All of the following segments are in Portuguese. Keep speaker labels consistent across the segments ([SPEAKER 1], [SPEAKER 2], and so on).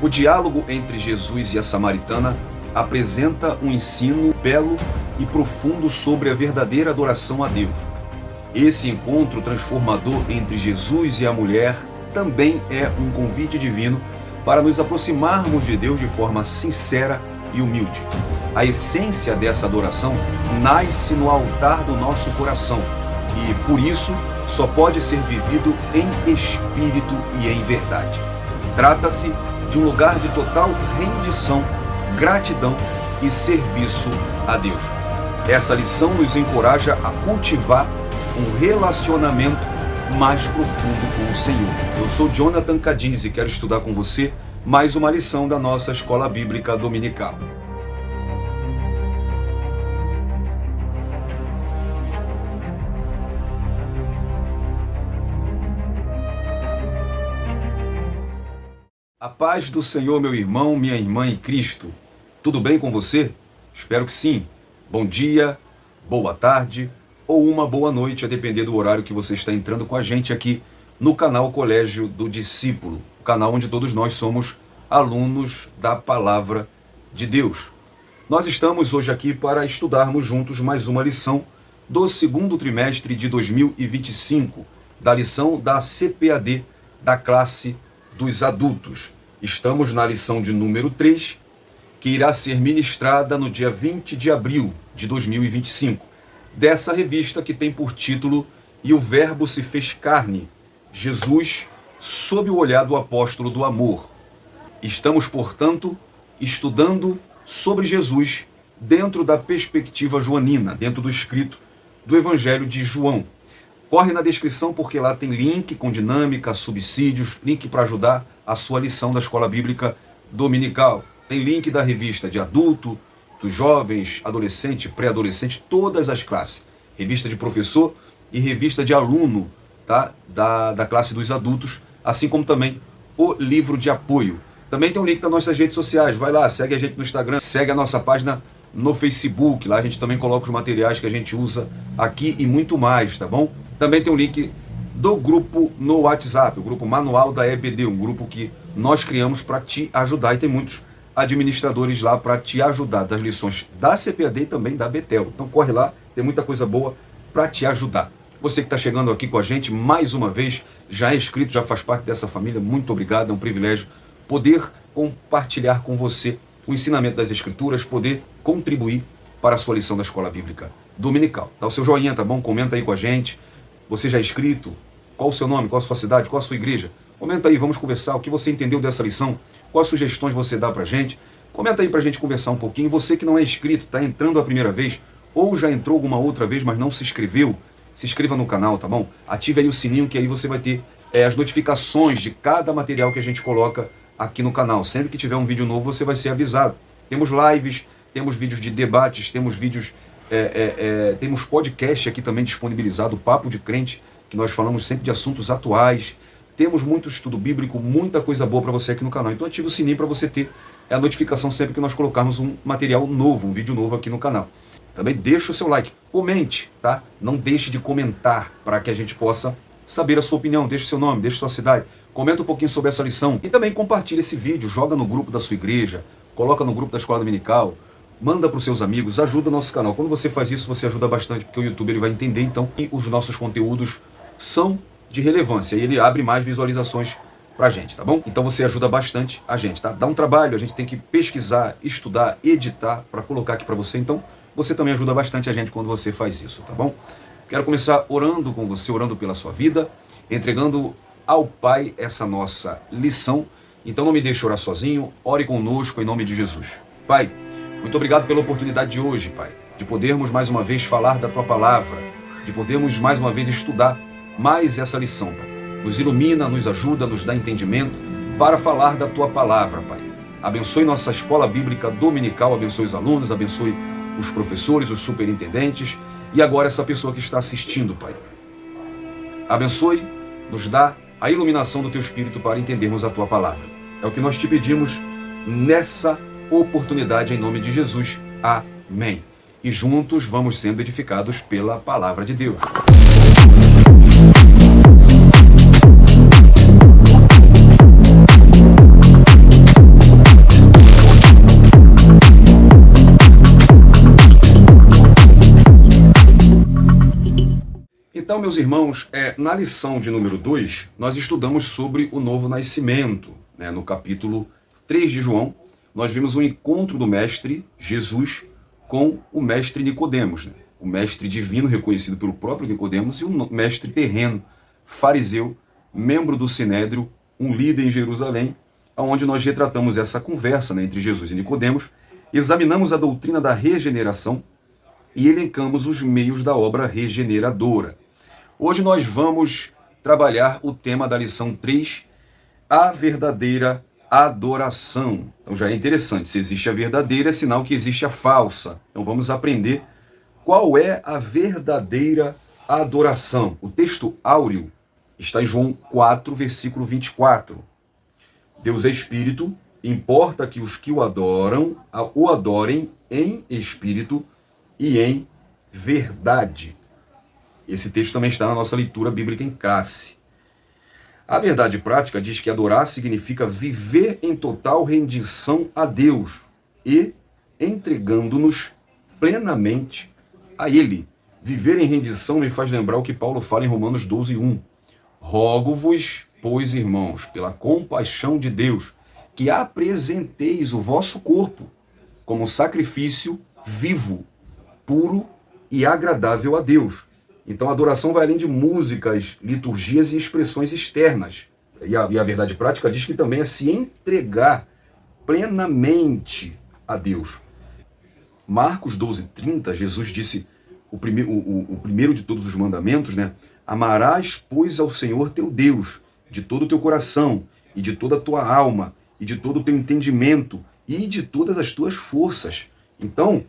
[SPEAKER 1] O diálogo entre Jesus e a samaritana apresenta um ensino belo e profundo sobre a verdadeira adoração a Deus. Esse encontro transformador entre Jesus e a mulher também é um convite divino para nos aproximarmos de Deus de forma sincera e humilde. A essência dessa adoração nasce no altar do nosso coração e, por isso, só pode ser vivido em espírito e em verdade. Trata-se de um lugar de total rendição, gratidão e serviço a Deus. Essa lição nos encoraja a cultivar um relacionamento mais profundo com o Senhor. Eu sou Jonathan Cadiz e quero estudar com você mais uma lição da nossa Escola Bíblica Dominical. A paz do Senhor, meu irmão, minha irmã em Cristo. Tudo bem com você? Espero que sim. Bom dia, boa tarde ou uma boa noite, a depender do horário que você está entrando com a gente aqui no canal Colégio do Discípulo, o canal onde todos nós somos alunos da Palavra de Deus. Nós estamos hoje aqui para estudarmos juntos mais uma lição do segundo trimestre de 2025, da lição da CPAD, da classe dos adultos. Estamos na lição de número 3, que irá ser ministrada no dia 20 de abril de 2025, dessa revista que tem por título E o Verbo se fez carne, Jesus sob o olhar do apóstolo do amor. Estamos, portanto, estudando sobre Jesus dentro da perspectiva joanina, dentro do escrito do Evangelho de João. Corre na descrição porque lá tem link com dinâmica, subsídios, link para ajudar a sua lição da Escola Bíblica Dominical. Tem link da revista de adulto, dos jovens, adolescente, pré-adolescente, todas as classes. Revista de professor e revista de aluno, tá? da classe dos adultos, assim como também o livro de apoio. Também tem um link das nossas redes sociais. Vai lá, segue a gente no Instagram, segue a nossa página no Facebook. Lá a gente também coloca os materiais que a gente usa aqui e muito mais, tá bom? Também tem um link do grupo no WhatsApp, o grupo Manual da EBD, um grupo que nós criamos para te ajudar, e tem muitos administradores lá para te ajudar, das lições da CPAD e também da Betel. Então corre lá, tem muita coisa boa para te ajudar. Você que está chegando aqui com a gente, mais uma vez, já é inscrito, já faz parte dessa família, muito obrigado, é um privilégio poder compartilhar com você o ensinamento das Escrituras, poder contribuir para a sua lição da Escola Bíblica Dominical. Dá o seu joinha, tá bom? Comenta aí com a gente. Você já é inscrito? Qual o seu nome? Qual a sua cidade? Qual a sua igreja? Comenta aí, vamos conversar. O que você entendeu dessa lição? Quais sugestões você dá pra gente? Comenta aí pra gente conversar um pouquinho. Você que não é inscrito, tá entrando a primeira vez, ou já entrou alguma outra vez, mas não se inscreveu, se inscreva no canal, tá bom? Ative aí o sininho, que aí você vai ter as notificações de cada material que a gente coloca aqui no canal. Sempre que tiver um vídeo novo, você vai ser avisado. Temos lives, temos vídeos de debates, temos vídeos... temos podcast aqui também disponibilizado, Papo de Crente, que nós falamos sempre de assuntos atuais. Temos muito estudo bíblico, muita coisa boa para você aqui no canal. Então ative o sininho para você ter a notificação sempre que nós colocarmos um material novo, um vídeo novo aqui no canal. Também deixa o seu like, comente, tá? Não deixe de comentar para que a gente possa saber a sua opinião. Deixe seu nome, deixe sua cidade, comenta um pouquinho sobre essa lição e também compartilhe esse vídeo, joga no grupo da sua igreja, coloca no grupo da Escola Dominical, manda para os seus amigos, ajuda o nosso canal. Quando você faz isso, você ajuda bastante, porque o YouTube ele vai entender, então, que os nossos conteúdos são de relevância, e ele abre mais visualizações pra gente, tá bom? Então você ajuda bastante a gente, tá? Dá um trabalho, a gente tem que pesquisar, estudar, editar para colocar aqui para você, então você também ajuda bastante a gente quando você faz isso, tá bom? Quero começar orando com você, orando pela sua vida, entregando ao Pai essa nossa lição. Então não me deixe orar sozinho, ore conosco em nome de Jesus. Pai, muito obrigado pela oportunidade de hoje, Pai, de podermos mais uma vez falar da Tua Palavra, de podermos mais uma vez estudar mais essa lição, Pai. Nos ilumina, nos ajuda, nos dá entendimento para falar da Tua Palavra, Pai. Abençoe nossa Escola Bíblica Dominical, abençoe os alunos, abençoe os professores, os superintendentes e agora essa pessoa que está assistindo, Pai. Abençoe, nos dá a iluminação do Teu Espírito para entendermos a Tua Palavra. É o que nós te pedimos nessa oportunidade em nome de Jesus. Amém. E juntos vamos sendo edificados pela Palavra de Deus. Então, meus irmãos, na lição de número 2, nós estudamos sobre o novo nascimento. No capítulo 3 de João, nós vimos o encontro do mestre Jesus com o mestre Nicodemos, o mestre divino reconhecido pelo próprio Nicodemos e o mestre terreno, fariseu, membro do Sinédrio, um líder em Jerusalém, onde nós retratamos essa conversa entre Jesus e Nicodemos, examinamos a doutrina da regeneração e elencamos os meios da obra regeneradora. Hoje nós vamos trabalhar o tema da lição 3, a verdadeira adoração. Então já é interessante, se existe a verdadeira, é sinal que existe a falsa. Então vamos aprender qual é a verdadeira adoração. O texto áureo está em João 4, versículo 24. Deus é espírito, importa que os que o adoram, o adorem em espírito e em verdade. Esse texto também está na nossa leitura bíblica em classe. A verdade prática diz que adorar significa viver em total rendição a Deus e entregando-nos plenamente a Ele. Viver em rendição me faz lembrar o que Paulo fala em Romanos 12, 1. Rogo-vos, pois, irmãos, pela compaixão de Deus, que apresenteis o vosso corpo como sacrifício vivo, puro e agradável a Deus. Então a adoração vai além de músicas, liturgias e expressões externas. E a verdade prática diz que também é se entregar plenamente a Deus. Marcos 12:30, Jesus disse, o primeiro de todos os mandamentos, Amarás, pois, ao Senhor teu Deus, de todo o teu coração, e de toda a tua alma, e de todo o teu entendimento, e de todas as tuas forças. Então,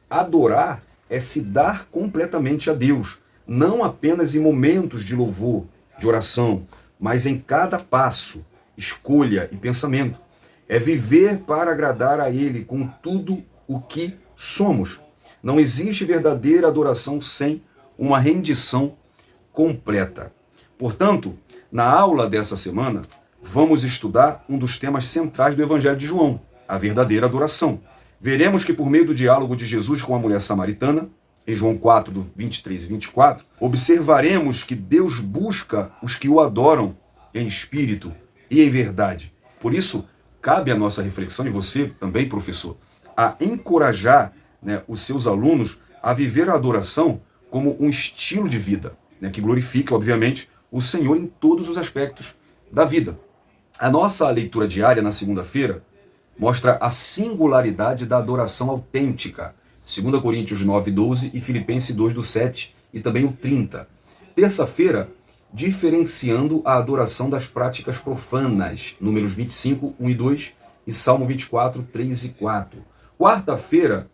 [SPEAKER 1] adorar é se dar completamente a Deus, não apenas em momentos de louvor, de oração, mas em cada passo, escolha e pensamento. É viver para agradar a Ele com tudo o que somos. Não existe verdadeira adoração sem uma rendição completa. Portanto, na aula dessa semana, vamos estudar um dos temas centrais do Evangelho de João, a verdadeira adoração. Veremos que por meio do diálogo de Jesus com a mulher samaritana, em João 4, do 23 e 24, observaremos que Deus busca os que o adoram em espírito e em verdade. Por isso, cabe a nossa reflexão, e você também, professor, a encorajar os seus alunos a viver a adoração como um estilo de vida, que glorifique, obviamente, o Senhor em todos os aspectos da vida. A nossa leitura diária, na segunda-feira, mostra a singularidade da adoração autêntica. 2 Coríntios 9, 12 e Filipenses 2, do 7 e também o 30. Terça-feira, diferenciando a adoração das práticas profanas. Números 25, 1 e 2 e Salmo 24, 3 e 4. Quarta-feira,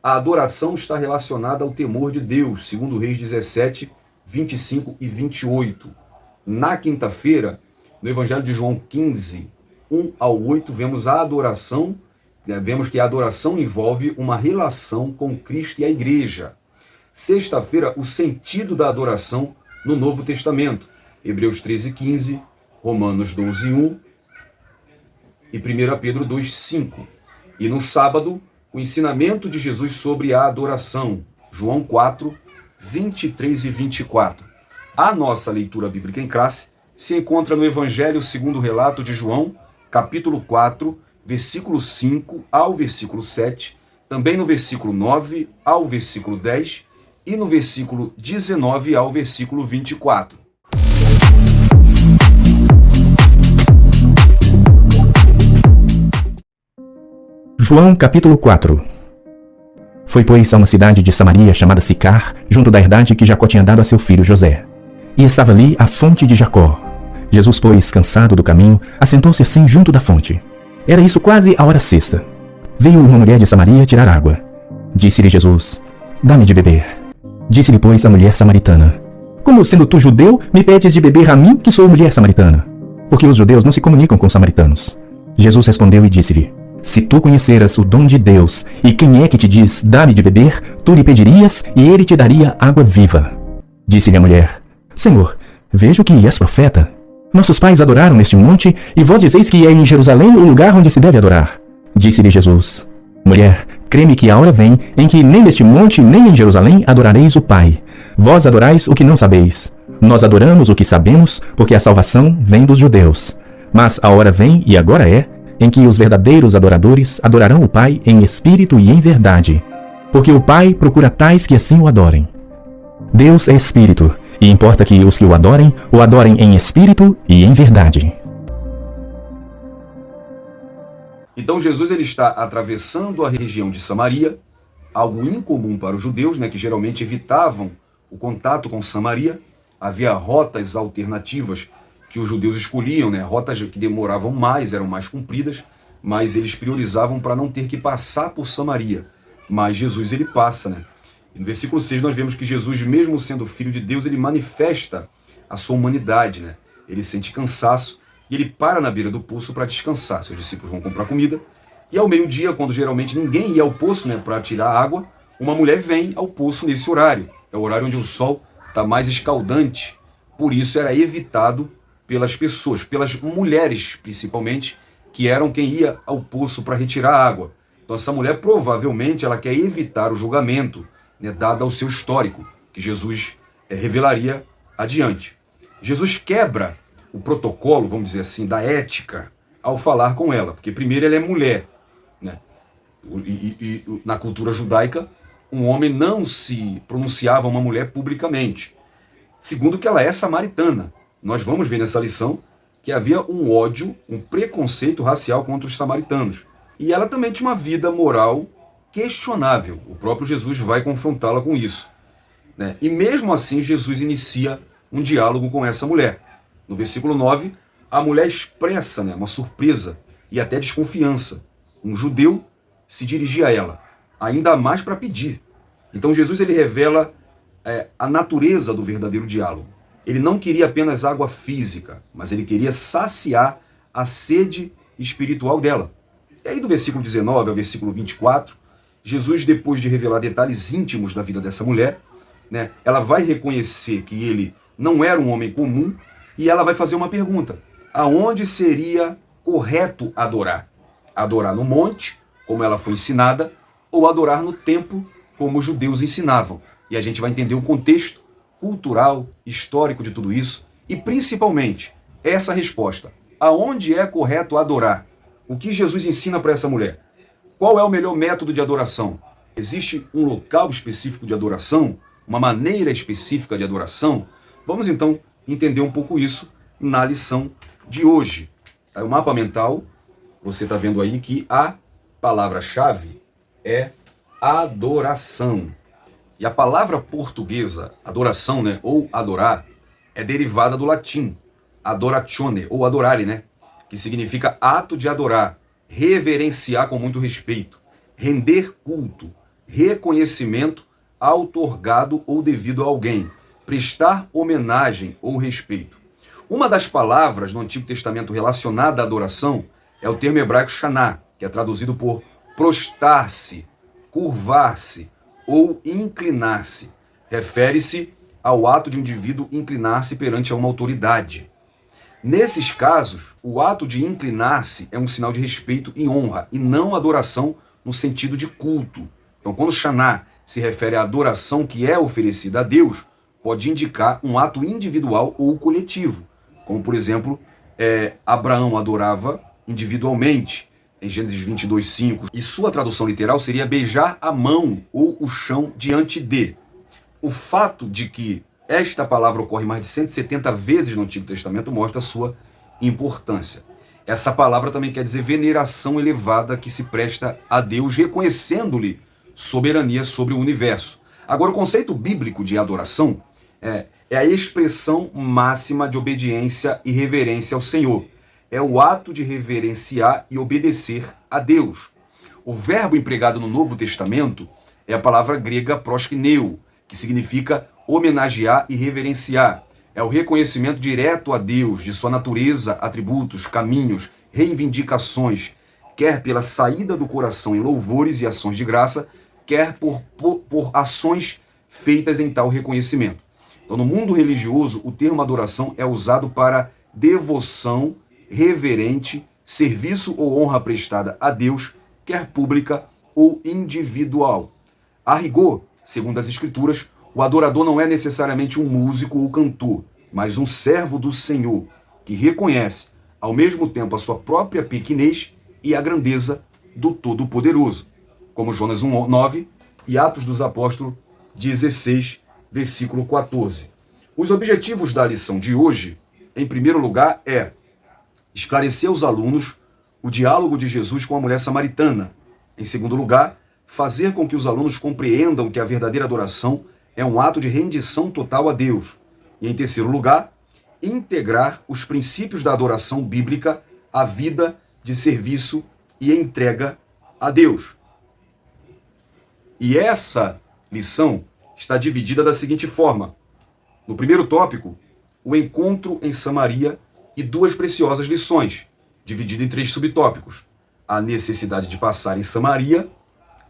[SPEAKER 1] a adoração está relacionada ao temor de Deus. 2 Reis 17, 25 e 28. Na quinta-feira, no Evangelho de João 15, 1 ao 8, vemos a adoração, vemos que a adoração envolve uma relação com Cristo e a igreja. Sexta-feira, o sentido da adoração no Novo Testamento. Hebreus 13, 15, Romanos 12, 1 e 1 Pedro 2, 5. E no sábado, o ensinamento de Jesus sobre a adoração. João 4, 23 e 24. A nossa leitura bíblica em classe se encontra no Evangelho segundo o relato de João, capítulo 4, versículo 5 ao versículo 7, também no versículo 9 ao versículo 10 e no versículo 19 ao versículo 24.
[SPEAKER 2] João capítulo 4. Foi, pois, a uma cidade de Samaria chamada Sicar, junto da herdade que Jacó tinha dado a seu filho José. E estava ali a fonte de Jacó. Jesus, pois, cansado do caminho, assentou-se assim junto da fonte. Era isso quase a hora sexta. Veio uma mulher de Samaria tirar água. Disse-lhe Jesus: Dá-me de beber. Disse-lhe, pois, a mulher samaritana: Como, sendo tu judeu, me pedes de beber a mim, que sou mulher samaritana? Porque os judeus não se comunicam com os samaritanos. Jesus respondeu e disse-lhe: Se tu conheceras o dom de Deus, e quem é que te diz, dá-me de beber, tu lhe pedirias, e ele te daria água viva. Disse-lhe a mulher: Senhor, vejo que és profeta. Nossos pais adoraram neste monte, e vós dizeis que é em Jerusalém o lugar onde se deve adorar. Disse-lhe Jesus: Mulher, crê-me que a hora vem em que nem neste monte nem em Jerusalém adorareis o Pai. Vós adorais o que não sabeis. Nós adoramos o que sabemos, porque a salvação vem dos judeus. Mas a hora vem, e agora é, em que os verdadeiros adoradores adorarão o Pai em espírito e em verdade. Porque o Pai procura tais que assim o adorem. Deus é espírito, e importa que os que o adorem em espírito e em verdade.
[SPEAKER 1] Então Jesus ele está atravessando a região de Samaria, algo incomum para os judeus, que geralmente evitavam o contato com Samaria. Havia rotas alternativas que os judeus escolhiam, rotas que demoravam mais, eram mais compridas, mas eles priorizavam para não ter que passar por Samaria. Mas Jesus ele passa, E no versículo 6 nós vemos que Jesus, mesmo sendo filho de Deus, ele manifesta a sua humanidade, Ele sente cansaço e ele para na beira do poço para descansar. Seus discípulos vão comprar comida e ao meio-dia, quando geralmente ninguém ia ao poço, para tirar água, uma mulher vem ao poço nesse horário. É o horário onde o sol está mais escaldante. Por isso era evitado pelas pessoas, pelas mulheres principalmente, que eram quem ia ao poço para retirar água. Então essa mulher provavelmente ela quer evitar o julgamento, dado ao seu histórico, que Jesus revelaria adiante. Jesus quebra o protocolo, vamos dizer assim, da ética ao falar com ela, porque primeiro ela é mulher, E na cultura judaica, um homem não se pronunciava a uma mulher publicamente. Segundo, que ela é samaritana. Nós vamos ver nessa lição que havia um ódio, um preconceito racial contra os samaritanos. E ela também tinha uma vida moral questionável. O próprio Jesus vai confrontá-la com isso. E mesmo assim, Jesus inicia um diálogo com essa mulher. No versículo 9, a mulher expressa uma surpresa e até desconfiança. Um judeu se dirigia a ela, ainda mais para pedir. Então Jesus ele revela a natureza do verdadeiro diálogo. Ele não queria apenas água física, mas ele queria saciar a sede espiritual dela. E aí do versículo 19 ao versículo 24, Jesus, depois de revelar detalhes íntimos da vida dessa mulher, ela vai reconhecer que ele não era um homem comum e ela vai fazer uma pergunta. Aonde seria correto adorar? Adorar no monte, como ela foi ensinada, ou adorar no templo, como os judeus ensinavam? E a gente vai entender o contexto cultural, histórico de tudo isso, e principalmente essa resposta. Aonde é correto adorar? O que Jesus ensina para essa mulher? Qual é o melhor método de adoração? Existe um local específico de adoração? Uma maneira específica de adoração? Vamos então entender um pouco isso na lição de hoje. O mapa mental, você está vendo aí que a palavra-chave é adoração. E a palavra portuguesa, adoração, ou adorar, é derivada do latim, adoratione, ou adorare, que significa ato de adorar, reverenciar com muito respeito, render culto, reconhecimento outorgado ou devido a alguém, prestar homenagem ou respeito. Uma das palavras no Antigo Testamento relacionada à adoração é o termo hebraico shaná, que é traduzido por prostrar-se, curvar-se ou inclinar-se. Refere-se ao ato de um indivíduo inclinar-se perante a uma autoridade. Nesses casos, o ato de inclinar-se é um sinal de respeito e honra, e não adoração no sentido de culto. Então, quando shaná se refere à adoração que é oferecida a Deus, pode indicar um ato individual ou coletivo. Como, por exemplo, Abraão adorava individualmente, em Gênesis 22:5, e sua tradução literal seria beijar a mão ou o chão diante de. O fato de que esta palavra ocorre mais de 170 vezes no Antigo Testamento mostra a sua importância. Essa palavra também quer dizer veneração elevada que se presta a Deus, reconhecendo-lhe soberania sobre o universo. Agora, o conceito bíblico de adoração é a expressão máxima de obediência e reverência ao Senhor. É o ato de reverenciar e obedecer a Deus. O verbo empregado no Novo Testamento é a palavra grega proskuneo, que significa homenagear e reverenciar. É o reconhecimento direto a Deus, de sua natureza, atributos, caminhos, reivindicações, quer pela saída do coração em louvores e ações de graça, quer por ações feitas em tal reconhecimento. Então, no mundo religioso, o termo adoração é usado para devoção reverente, serviço ou honra prestada a Deus, quer pública ou individual. A rigor, segundo as Escrituras, o adorador não é necessariamente um músico ou cantor, mas um servo do Senhor, que reconhece, ao mesmo tempo, a sua própria pequenez e a grandeza do Todo-Poderoso, como Jonas 1:9 e Atos dos Apóstolos 16, versículo 14. Os objetivos da lição de hoje, em primeiro lugar, é esclarecer aos alunos o diálogo de Jesus com a mulher samaritana. Em segundo lugar, fazer com que os alunos compreendam que a verdadeira adoração é um ato de rendição total a Deus. E em terceiro lugar, integrar os princípios da adoração bíblica à vida de serviço e entrega a Deus. E essa lição está dividida da seguinte forma. No primeiro tópico, o encontro em Samaria e duas preciosas lições, dividida em 3 subtópicos. A necessidade de passar em Samaria,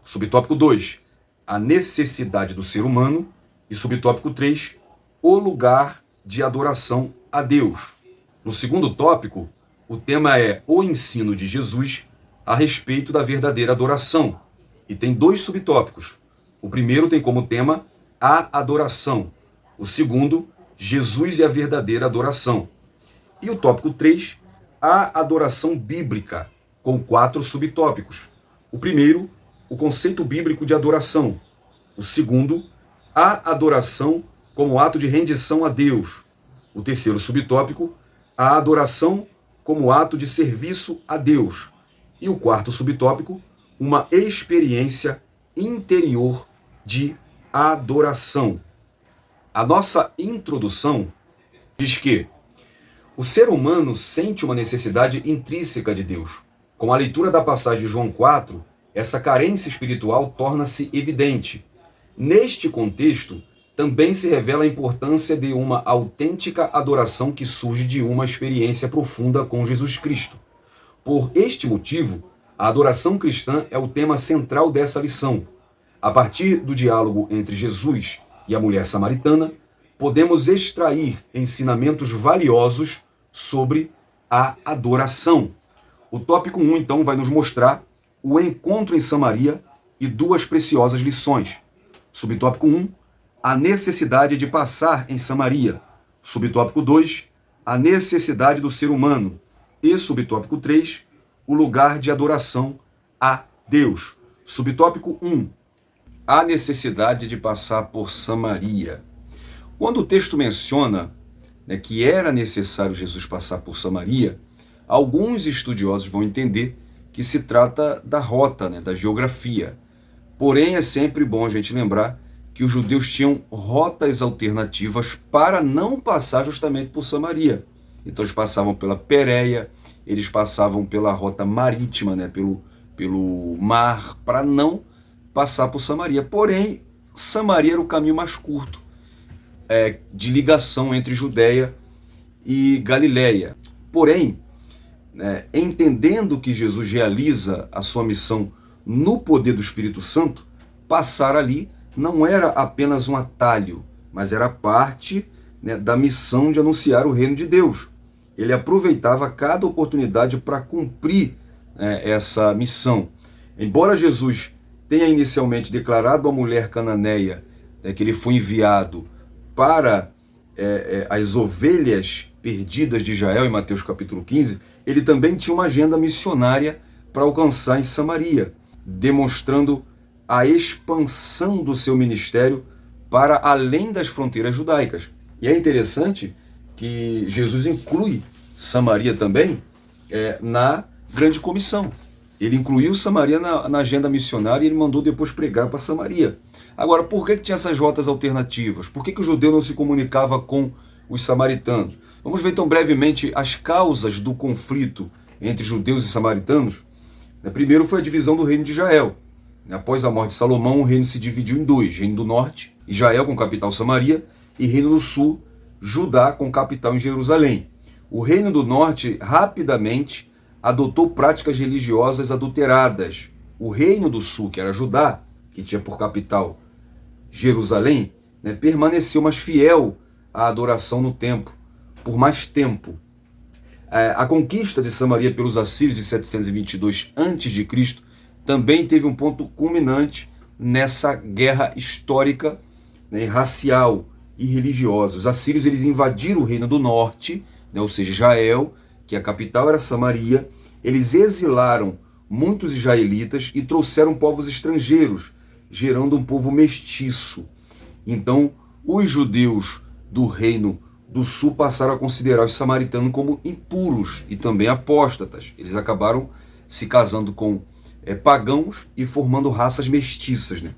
[SPEAKER 1] subtópico 2, a necessidade do ser humano, e subtópico 3, o lugar de adoração a Deus. No segundo tópico, o tema é o ensino de Jesus a respeito da verdadeira adoração, e tem 2 subtópicos. O primeiro tem como tema a adoração, o segundo, Jesus e a verdadeira adoração. E o tópico 3, a adoração bíblica, com 4 subtópicos. O primeiro, o conceito bíblico de adoração. O segundo, a adoração como ato de rendição a Deus. O terceiro subtópico, a adoração como ato de serviço a Deus. E o quarto subtópico, uma experiência interior de adoração. A nossa introdução diz que o ser humano sente uma necessidade intrínseca de Deus. Com a leitura da passagem de João 4, essa carência espiritual torna-se evidente. Neste contexto, também se revela a importância de uma autêntica adoração que surge de uma experiência profunda com Jesus Cristo. Por este motivo, a adoração cristã é o tema central dessa lição. A partir do diálogo entre Jesus e a mulher samaritana, podemos extrair ensinamentos valiosos sobre a adoração. O tópico 1, então, vai nos mostrar o encontro em Samaria e duas preciosas lições. Subtópico 1, a necessidade de passar em Samaria. Subtópico 2, a necessidade do ser humano. E subtópico 3, o lugar de adoração a Deus. Subtópico 1, a necessidade de passar por Samaria. Quando o texto menciona que era necessário Jesus passar por Samaria, alguns estudiosos vão entender que se trata da rota, da geografia. Porém, é sempre bom a gente lembrar que os judeus tinham rotas alternativas para não passar justamente por Samaria. Então eles passavam pela Pérea, eles passavam pela rota marítima, pelo mar, para não passar por Samaria. Porém, Samaria era o caminho mais curto de ligação entre Judéia e Galiléia. Porém, entendendo que Jesus realiza a sua missão no poder do Espírito Santo, passar ali não era apenas um atalho, mas era parte da missão de anunciar o reino de Deus. Ele aproveitava cada oportunidade para cumprir essa missão. Embora Jesus tenha inicialmente declarado à mulher cananeia que ele foi enviado para as ovelhas perdidas de Israel, em Mateus capítulo 15, ele também tinha uma agenda missionária para alcançar em Samaria, demonstrando a expansão do seu ministério para além das fronteiras judaicas. E é interessante que Jesus inclui Samaria também na grande comissão. Ele incluiu Samaria na agenda missionária e ele mandou depois pregar para Samaria. Agora, por que tinha essas rotas alternativas? Por que o judeu não se comunicava com os samaritanos? Vamos ver então brevemente as causas do conflito entre judeus e samaritanos. Primeiro foi a divisão do reino de Israel. Após a morte de Salomão, o reino se dividiu em 2. Reino do norte, Israel com capital Samaria, e reino do sul, Judá com capital em Jerusalém. O reino do norte rapidamente adotou práticas religiosas adulteradas. O reino do sul, que era Judá, que tinha por capital Jerusalém, permaneceu mais fiel à adoração no templo, por mais tempo. A conquista de Samaria pelos assírios em 722 a.C. também teve um ponto culminante nessa guerra histórica, né, racial e religiosa. Os assírios eles invadiram o reino do norte, né, ou seja, Israel, que a capital era Samaria. Eles exilaram muitos israelitas e trouxeram povos estrangeiros, gerando um povo mestiço. Então, os judeus do reino do sul passaram a considerar os samaritanos como impuros e também apóstatas. Eles acabaram se casando com pagãos e formando raças mestiças, né?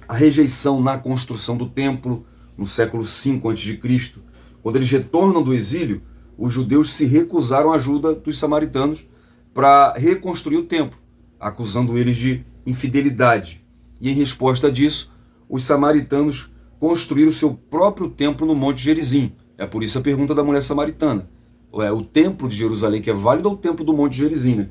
[SPEAKER 1] A rejeição na construção do templo, no século V a.C., quando eles retornam do exílio, os judeus se recusaram à ajuda dos samaritanos para reconstruir o templo, acusando eles de infidelidade. E em resposta disso, os samaritanos construíram seu próprio templo no Monte Gerizim. É por isso a pergunta da mulher samaritana. É o templo de Jerusalém que é válido ou o templo do Monte Gerizim, né?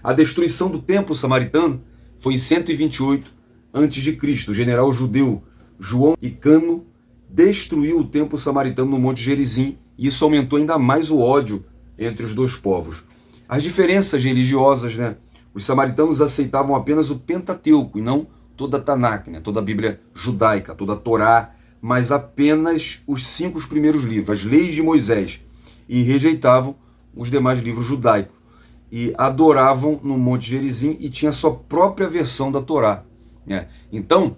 [SPEAKER 1] A destruição do templo samaritano foi em 128 a.C. O general judeu João Icano destruiu o templo samaritano no Monte Gerizim, e isso aumentou ainda mais o ódio entre os dois povos. As diferenças religiosas, né? Os samaritanos aceitavam apenas o Pentateuco e não toda a Tanakh, né? Toda a Bíblia judaica, toda a Torá, mas apenas os 5 primeiros livros, as leis de Moisés, e rejeitavam os demais livros judaicos. E adoravam no Monte Gerizim e tinha a sua própria versão da Torá, né? Então,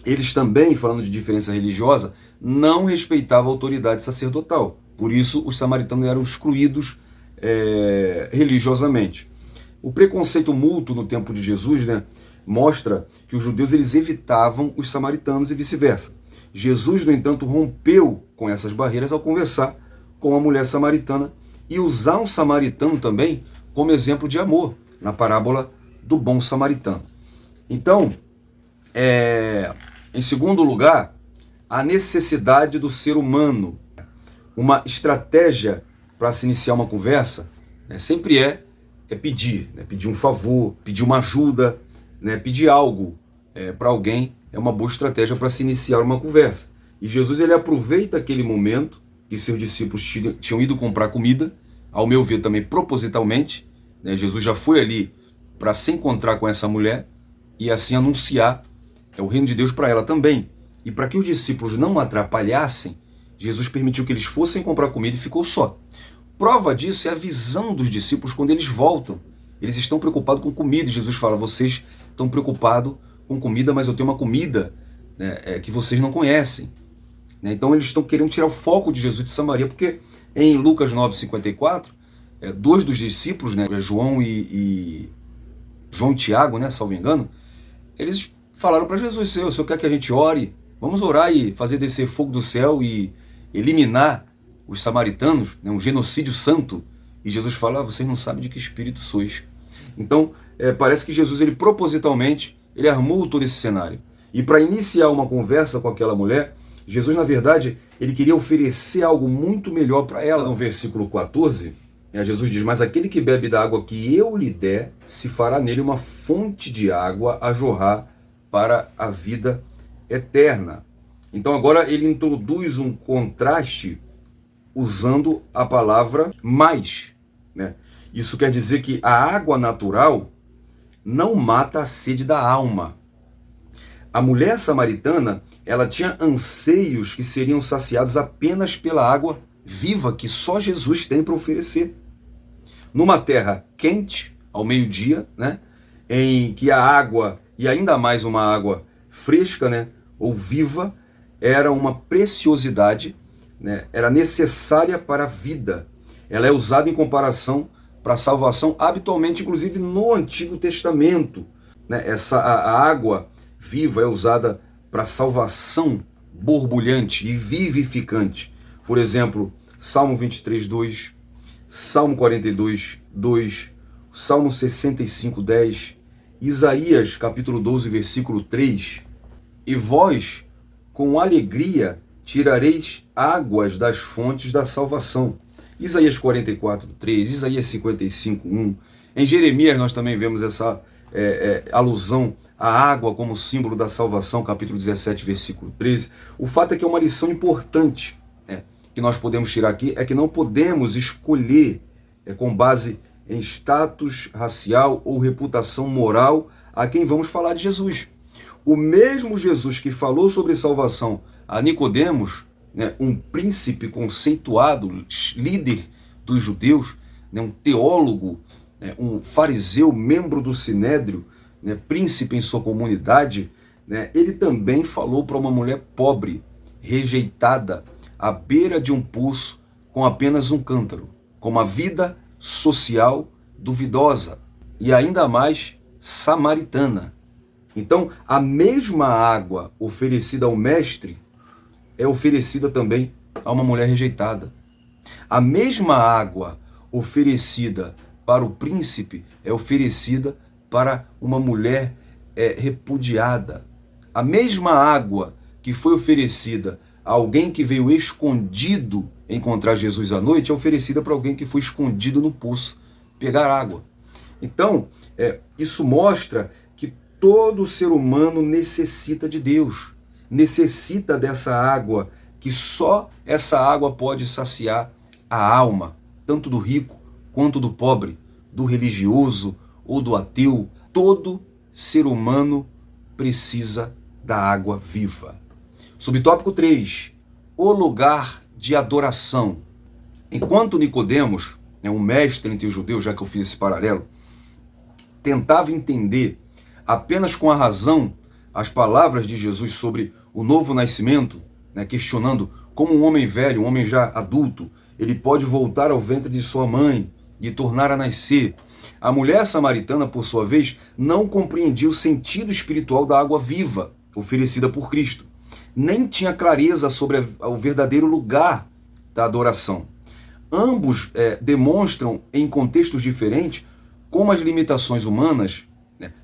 [SPEAKER 1] eles também, falando de diferença religiosa, não respeitavam a autoridade sacerdotal. Por isso, os samaritanos eram excluídos religiosamente. O preconceito mútuo no tempo de Jesus, né, mostra que os judeus eles evitavam os samaritanos e vice-versa. Jesus, no entanto, rompeu com essas barreiras ao conversar com a mulher samaritana e usar um samaritano também como exemplo de amor, na parábola do bom samaritano. Então, em segundo lugar, a necessidade do ser humano. Uma estratégia para se iniciar uma conversa, né, sempre é pedir, né, pedir um favor, pedir uma ajuda, né, pedir algo para alguém é uma boa estratégia para se iniciar uma conversa. E Jesus ele aproveita aquele momento que seus discípulos tinham ido comprar comida, ao meu ver também propositalmente, né, Jesus já foi ali para se encontrar com essa mulher e assim anunciar o reino de Deus para ela também. E para que os discípulos não atrapalhassem, Jesus permitiu que eles fossem comprar comida e ficou só. Prova disso é a visão dos discípulos quando eles voltam. Eles estão preocupados com comida. E Jesus fala, vocês estão preocupados com comida, mas eu tenho uma comida, né, que vocês não conhecem. Né? Então eles estão querendo tirar o foco de Jesus de Samaria, porque em Lucas 9,54, 2 dos discípulos, né, João e Tiago, né, salvo engano, eles falaram para Jesus, o Senhor quer que a gente ore? Vamos orar e fazer descer fogo do céu e eliminar os samaritanos, né, um genocídio santo. E Jesus fala, vocês não sabem de que espírito sois. Então, parece que Jesus, ele propositalmente, ele armou todo esse cenário. E para iniciar uma conversa com aquela mulher, Jesus, na verdade, ele queria oferecer algo muito melhor para ela. No versículo 14, Jesus diz, mas aquele que bebe da água que eu lhe der, se fará nele uma fonte de água a jorrar para a vida eterna. Então agora ele introduz um contraste usando a palavra mais, né? Isso quer dizer que a água natural não mata a sede da alma. A mulher samaritana, ela tinha anseios que seriam saciados apenas pela água viva que só Jesus tem para oferecer. Numa terra quente, ao meio-dia, né, em que a água, e ainda mais uma água fresca, né, ou viva, era uma preciosidade, né, era necessária para a vida. Ela é usada em comparação para a salvação, habitualmente, inclusive no Antigo Testamento. Né, a água viva é usada para salvação borbulhante e vivificante. Por exemplo, Salmo 23, 2, Salmo 42, 2, Salmo 65, 10, Isaías capítulo 12, versículo 3. E vós, com alegria, tirareis águas das fontes da salvação. Isaías 44, 3, Isaías 55, 1. Em Jeremias nós também vemos essa alusão à água como símbolo da salvação, capítulo 17, versículo 13. O fato é que é uma lição importante, que nós podemos tirar aqui, é que não podemos escolher, com base em status racial ou reputação moral, a quem vamos falar de Jesus. O mesmo Jesus que falou sobre salvação a Nicodemos, né, um príncipe conceituado, líder dos judeus, né, um teólogo, né, um fariseu, membro do Sinédrio, né, príncipe em sua comunidade, né, ele também falou para uma mulher pobre, rejeitada, à beira de um poço, com apenas um cântaro, com uma vida social duvidosa e ainda mais samaritana. Então, a mesma água oferecida ao mestre é oferecida também a uma mulher rejeitada. A mesma água oferecida para o príncipe é oferecida para uma mulher repudiada. A mesma água que foi oferecida a alguém que veio escondido encontrar Jesus à noite é oferecida para alguém que foi escondido no poço pegar água. Então, isso mostra que todo ser humano necessita de Deus, necessita dessa água, que só essa água pode saciar a alma, tanto do rico quanto do pobre, do religioso ou do ateu. Todo ser humano precisa da água viva. Subtópico 3, o lugar de adoração. Enquanto Nicodemos, um mestre entre os judeus, já que eu fiz esse paralelo, tentava entender apenas com a razão as palavras de Jesus sobre o novo nascimento, questionando como um homem velho, um homem já adulto, ele pode voltar ao ventre de sua mãe e tornar a nascer. A mulher samaritana, por sua vez, não compreendia o sentido espiritual da água viva oferecida por Cristo, nem tinha clareza sobre o verdadeiro lugar da adoração. Ambos demonstram, em contextos diferentes, como as limitações humanas,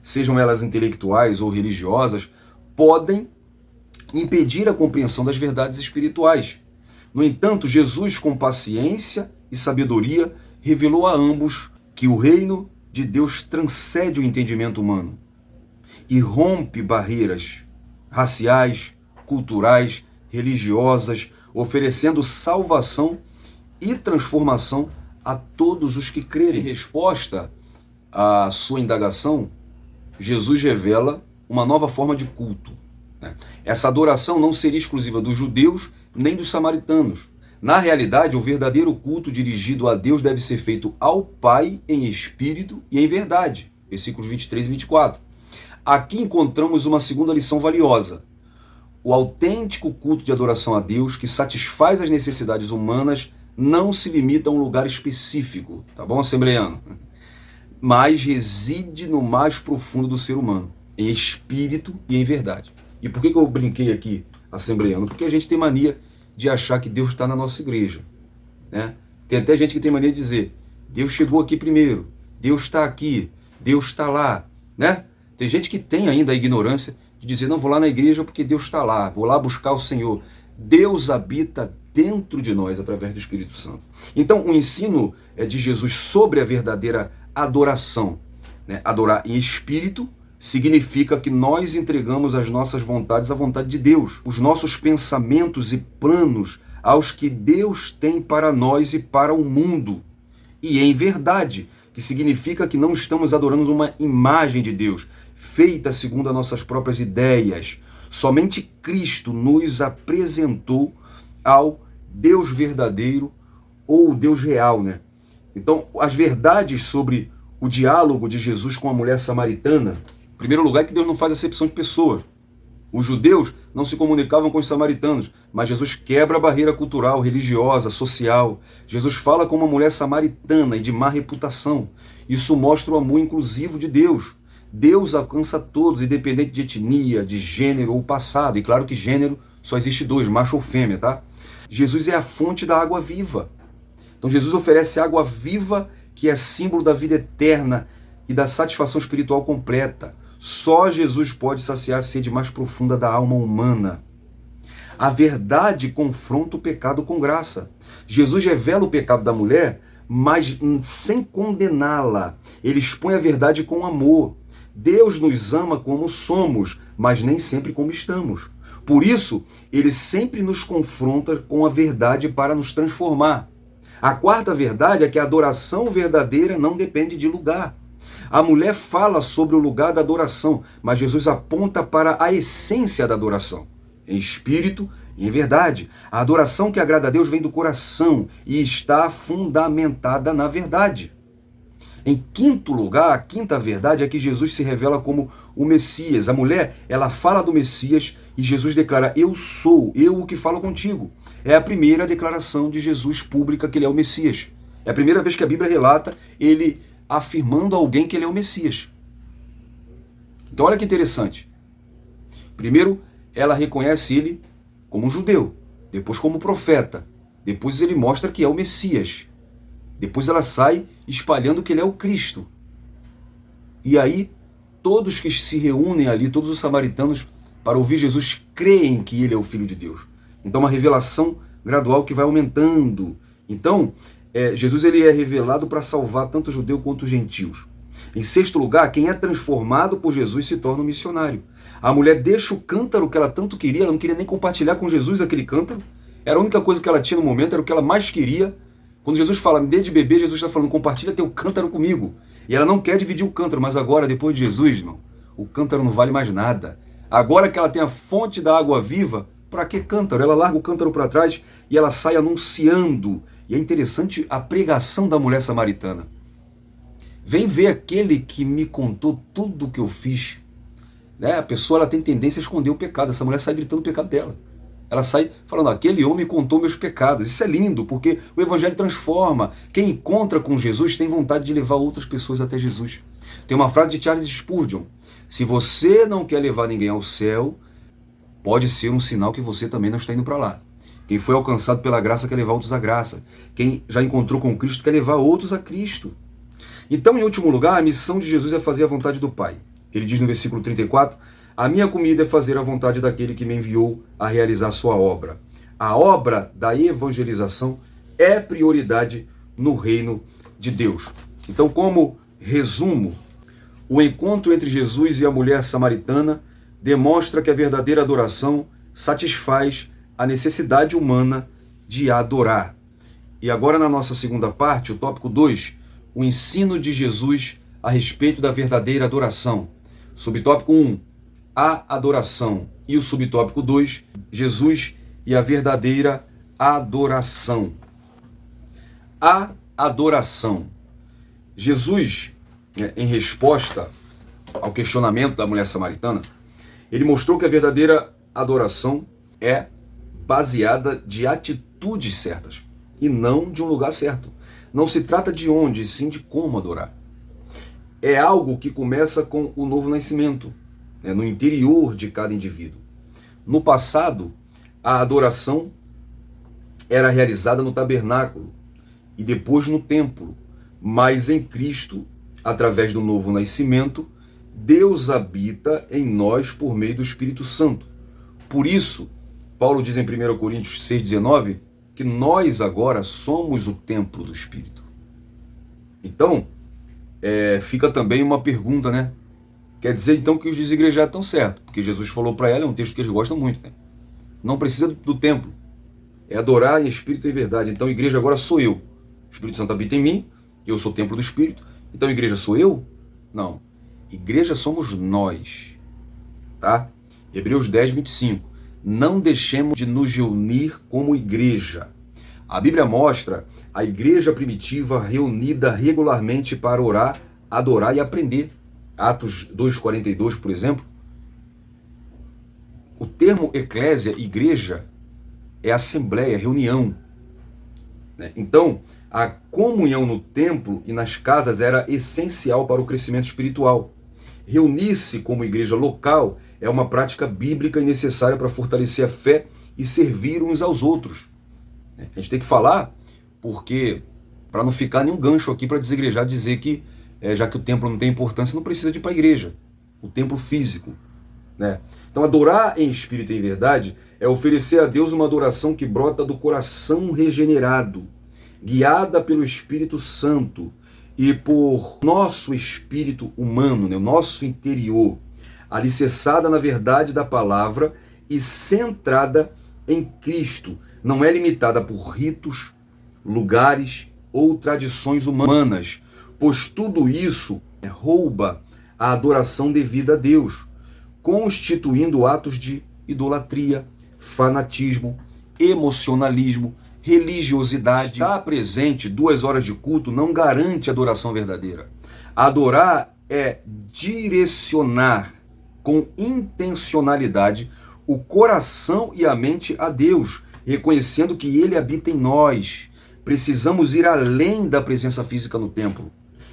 [SPEAKER 1] sejam elas intelectuais ou religiosas, podem impedir a compreensão das verdades espirituais. No entanto, Jesus, com paciência e sabedoria, revelou a ambos que o reino de Deus transcende o entendimento humano e rompe barreiras raciais, culturais, religiosas, oferecendo salvação e transformação a todos os que crerem. Em resposta à sua indagação, Jesus revela uma nova forma de culto. Essa adoração não seria exclusiva dos judeus nem dos samaritanos. Na realidade, o verdadeiro culto dirigido a Deus deve ser feito ao Pai em espírito e em verdade. Versículos 23 e 24. Aqui encontramos uma segunda lição valiosa. O autêntico culto de adoração a Deus, que satisfaz as necessidades humanas, não se limita a um lugar específico, tá bom, assembleano? Mas reside no mais profundo do ser humano, em espírito e em verdade. E por que eu brinquei aqui, assembleano? Porque a gente tem mania de achar que Deus está na nossa igreja, né? Tem até gente que tem mania de dizer, Deus chegou aqui primeiro, Deus está aqui, Deus está lá, né? Tem gente que tem ainda a ignorância de dizer, não, vou lá na igreja porque Deus está lá, vou lá buscar o Senhor. Deus habita dentro de nós através do Espírito Santo. Então, o ensino de Jesus sobre a verdadeira adoração, adorar em espírito, significa que nós entregamos as nossas vontades à vontade de Deus, os nossos pensamentos e planos aos que Deus tem para nós e para o mundo. E em verdade, que significa que não estamos adorando uma imagem de Deus, feita segundo as nossas próprias ideias. Somente Cristo nos apresentou ao Deus verdadeiro ou o Deus real, Então, as verdades sobre o diálogo de Jesus com a mulher samaritana, em primeiro lugar, é que Deus não faz acepção de pessoa. Os judeus não se comunicavam com os samaritanos, mas Jesus quebra a barreira cultural, religiosa, social. Jesus fala com uma mulher samaritana e de má reputação. Isso mostra o amor inclusivo de Deus. Deus alcança todos, independente de etnia, de gênero ou passado. E claro que gênero só existe dois, macho ou fêmea, tá? Jesus é a fonte da água viva. Então Jesus oferece água viva, que é símbolo da vida eterna e da satisfação espiritual completa. Só Jesus pode saciar a sede mais profunda da alma humana. A verdade confronta o pecado com graça. Jesus revela o pecado da mulher, mas sem condená-la. Ele expõe a verdade com amor. Deus nos ama como somos, mas nem sempre como estamos. Por isso, ele sempre nos confronta com a verdade para nos transformar. A quarta verdade é que a adoração verdadeira não depende de lugar. A mulher fala sobre o lugar da adoração, mas Jesus aponta para a essência da adoração, em espírito e em verdade. A adoração que agrada a Deus vem do coração e está fundamentada na verdade. Em quinto lugar, a quinta verdade é que Jesus se revela como o Messias. A mulher, ela fala do Messias e Jesus declara: eu sou, eu o que falo contigo. É a primeira declaração de Jesus pública que ele é o Messias. É a primeira vez que a Bíblia relata ele afirmando a alguém que ele é o Messias. Então olha que interessante. Primeiro, ela reconhece ele como um judeu, depois como profeta, depois ele mostra que é o Messias. Depois ela sai espalhando que ele é o Cristo. E aí, todos que se reúnem ali, todos os samaritanos, para ouvir Jesus, creem que ele é o Filho de Deus. Então, uma revelação gradual que vai aumentando. Então, Jesus ele é revelado para salvar tanto judeu quanto gentios. Em sexto lugar, quem é transformado por Jesus se torna um missionário. A mulher deixa o cântaro que ela tanto queria, ela não queria nem compartilhar com Jesus aquele cântaro. Era a única coisa que ela tinha no momento, era o que ela mais queria. Quando Jesus fala, me dê de beber, Jesus está falando, compartilha teu cântaro comigo. E ela não quer dividir o cântaro, mas agora, depois de Jesus, irmão, o cântaro não vale mais nada. Agora que ela tem a fonte da água viva, para que cântaro? Ela larga o cântaro para trás e ela sai anunciando. E é interessante a pregação da mulher samaritana. Vem ver aquele que me contou tudo o que eu fiz. Né? A pessoa ela tem tendência a esconder o pecado. Essa mulher sai gritando o pecado dela. Ela sai falando, aquele homem contou meus pecados. Isso é lindo, porque o evangelho transforma. Quem encontra com Jesus tem vontade de levar outras pessoas até Jesus. Tem uma frase de Charles Spurgeon: se você não quer levar ninguém ao céu, pode ser um sinal que você também não está indo para lá. Quem foi alcançado pela graça quer levar outros à graça. Quem já encontrou com Cristo quer levar outros a Cristo. Então, em último lugar, a missão de Jesus é fazer a vontade do Pai. Ele diz no versículo 34, a minha comida é fazer a vontade daquele que me enviou a realizar a sua obra. A obra da evangelização é prioridade no reino de Deus. Então, como resumo, o encontro entre Jesus e a mulher samaritana demonstra que a verdadeira adoração satisfaz a necessidade humana de adorar. E agora, na nossa segunda parte, o tópico 2, o ensino de Jesus a respeito da verdadeira adoração. Subtópico 1, a adoração. E o subtópico 2, Jesus e a verdadeira adoração. A adoração. Jesus, em resposta ao questionamento da mulher samaritana, ele mostrou que a verdadeira adoração é baseada de atitudes certas e não de um lugar certo. Não se trata de onde, sim de como adorar. É algo que começa com o novo nascimento, no interior de cada indivíduo. No passado, a adoração era realizada no tabernáculo e depois no templo, mas em Cristo, através do novo nascimento, Deus habita em nós por meio do Espírito Santo. Por isso, Paulo diz em 1 Coríntios 6,19, que nós agora somos o templo do Espírito. Então, fica também uma pergunta, né? Quer dizer então que os desigrejados estão certos, porque Jesus falou para ela, é um texto que eles gostam muito, né? Não precisa do templo, é adorar em espírito e verdade. Então a igreja agora sou eu. O Espírito Santo habita em mim, eu sou o templo do Espírito. Então a igreja sou eu? Não. Igreja somos nós. Tá? Hebreus 10, 25. Não deixemos de nos reunir como igreja. A Bíblia mostra a igreja primitiva reunida regularmente para orar, adorar e aprender. Atos 2,42, por exemplo. O termo eclésia, igreja, é assembleia, reunião. Então, a comunhão no templo e nas casas era essencial para o crescimento espiritual. Reunir-se como igreja local é uma prática bíblica e necessária para fortalecer a fé e servir uns aos outros. A gente tem que falar, porque para não ficar nenhum gancho aqui para desigrejar, dizer que, já que o templo não tem importância, não precisa de ir para a igreja, o templo físico. Então, adorar em espírito e em verdade é oferecer a Deus uma adoração que brota do coração regenerado, guiada pelo Espírito Santo e por nosso espírito humano, o nosso interior, alicerçada na verdade da palavra e centrada em Cristo. Não é limitada por ritos, lugares ou tradições humanas, pois tudo isso rouba a adoração devida a Deus, constituindo atos de idolatria, fanatismo, emocionalismo, religiosidade. Estar presente 2 horas de culto não garante adoração verdadeira. Adorar é direcionar com intencionalidade o coração e a mente a Deus, reconhecendo que Ele habita em nós. Precisamos ir além da presença física no templo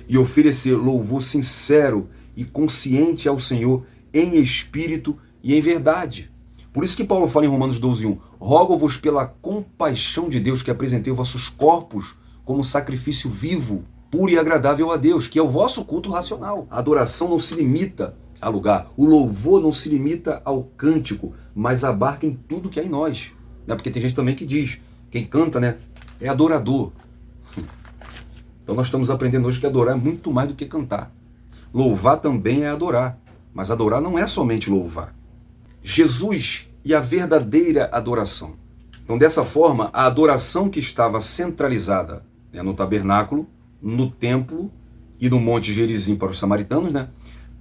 [SPEAKER 1] e oferecer louvor sincero e consciente ao Senhor em espírito e em verdade. Por isso que Paulo fala em Romanos 12:1, rogo-vos pela compaixão de Deus que apresentei vossos corpos como sacrifício vivo, puro e agradável a Deus, que é o vosso culto racional. A adoração não se limita a lugar, o louvor não se limita ao cântico, mas abarca em tudo que há em nós. Porque tem gente também que diz, quem canta, é adorador. Então nós estamos aprendendo hoje que adorar é muito mais do que cantar. Louvar também é adorar, mas adorar não é somente louvar. Jesus e a verdadeira adoração. Então, dessa forma, a adoração que estava centralizada no tabernáculo, no templo e no Monte Gerizim para os samaritanos,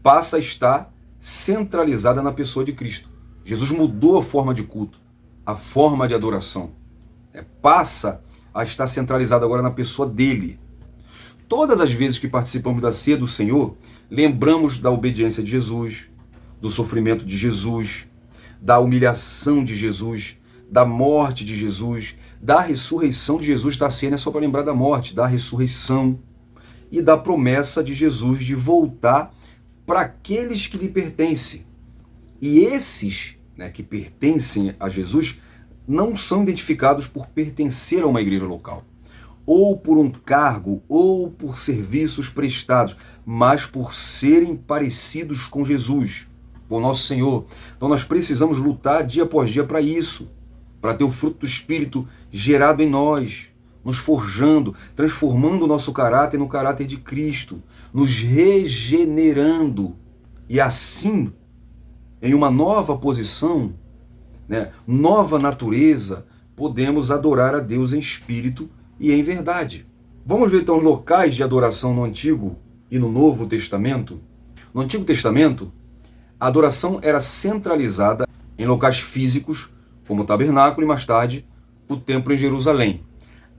[SPEAKER 1] passa a estar centralizada na pessoa de Cristo. Jesus mudou a forma de culto, a forma de adoração. Passa a estar centralizada agora na pessoa dele. Todas as vezes que participamos da ceia do Senhor, lembramos da obediência de Jesus, do sofrimento de Jesus, da humilhação de Jesus, da morte de Jesus, da ressurreição de Jesus. Da ceia não é só para lembrar da morte, da ressurreição e da promessa de Jesus de voltar para aqueles que lhe pertencem. E esses que pertencem a Jesus não são identificados por pertencer a uma igreja local, ou por um cargo, ou por serviços prestados, mas por serem parecidos com Jesus, com nosso Senhor. Então nós precisamos lutar dia após dia para isso, para ter o fruto do Espírito gerado em nós, nos forjando, transformando o nosso caráter no caráter de Cristo, nos regenerando, e assim, em uma nova posição, nova natureza, podemos adorar a Deus em espírito e em verdade. Vamos ver então os locais de adoração no Antigo e no Novo Testamento. No Antigo Testamento, a adoração era centralizada em locais físicos, como o tabernáculo e mais tarde o templo em Jerusalém.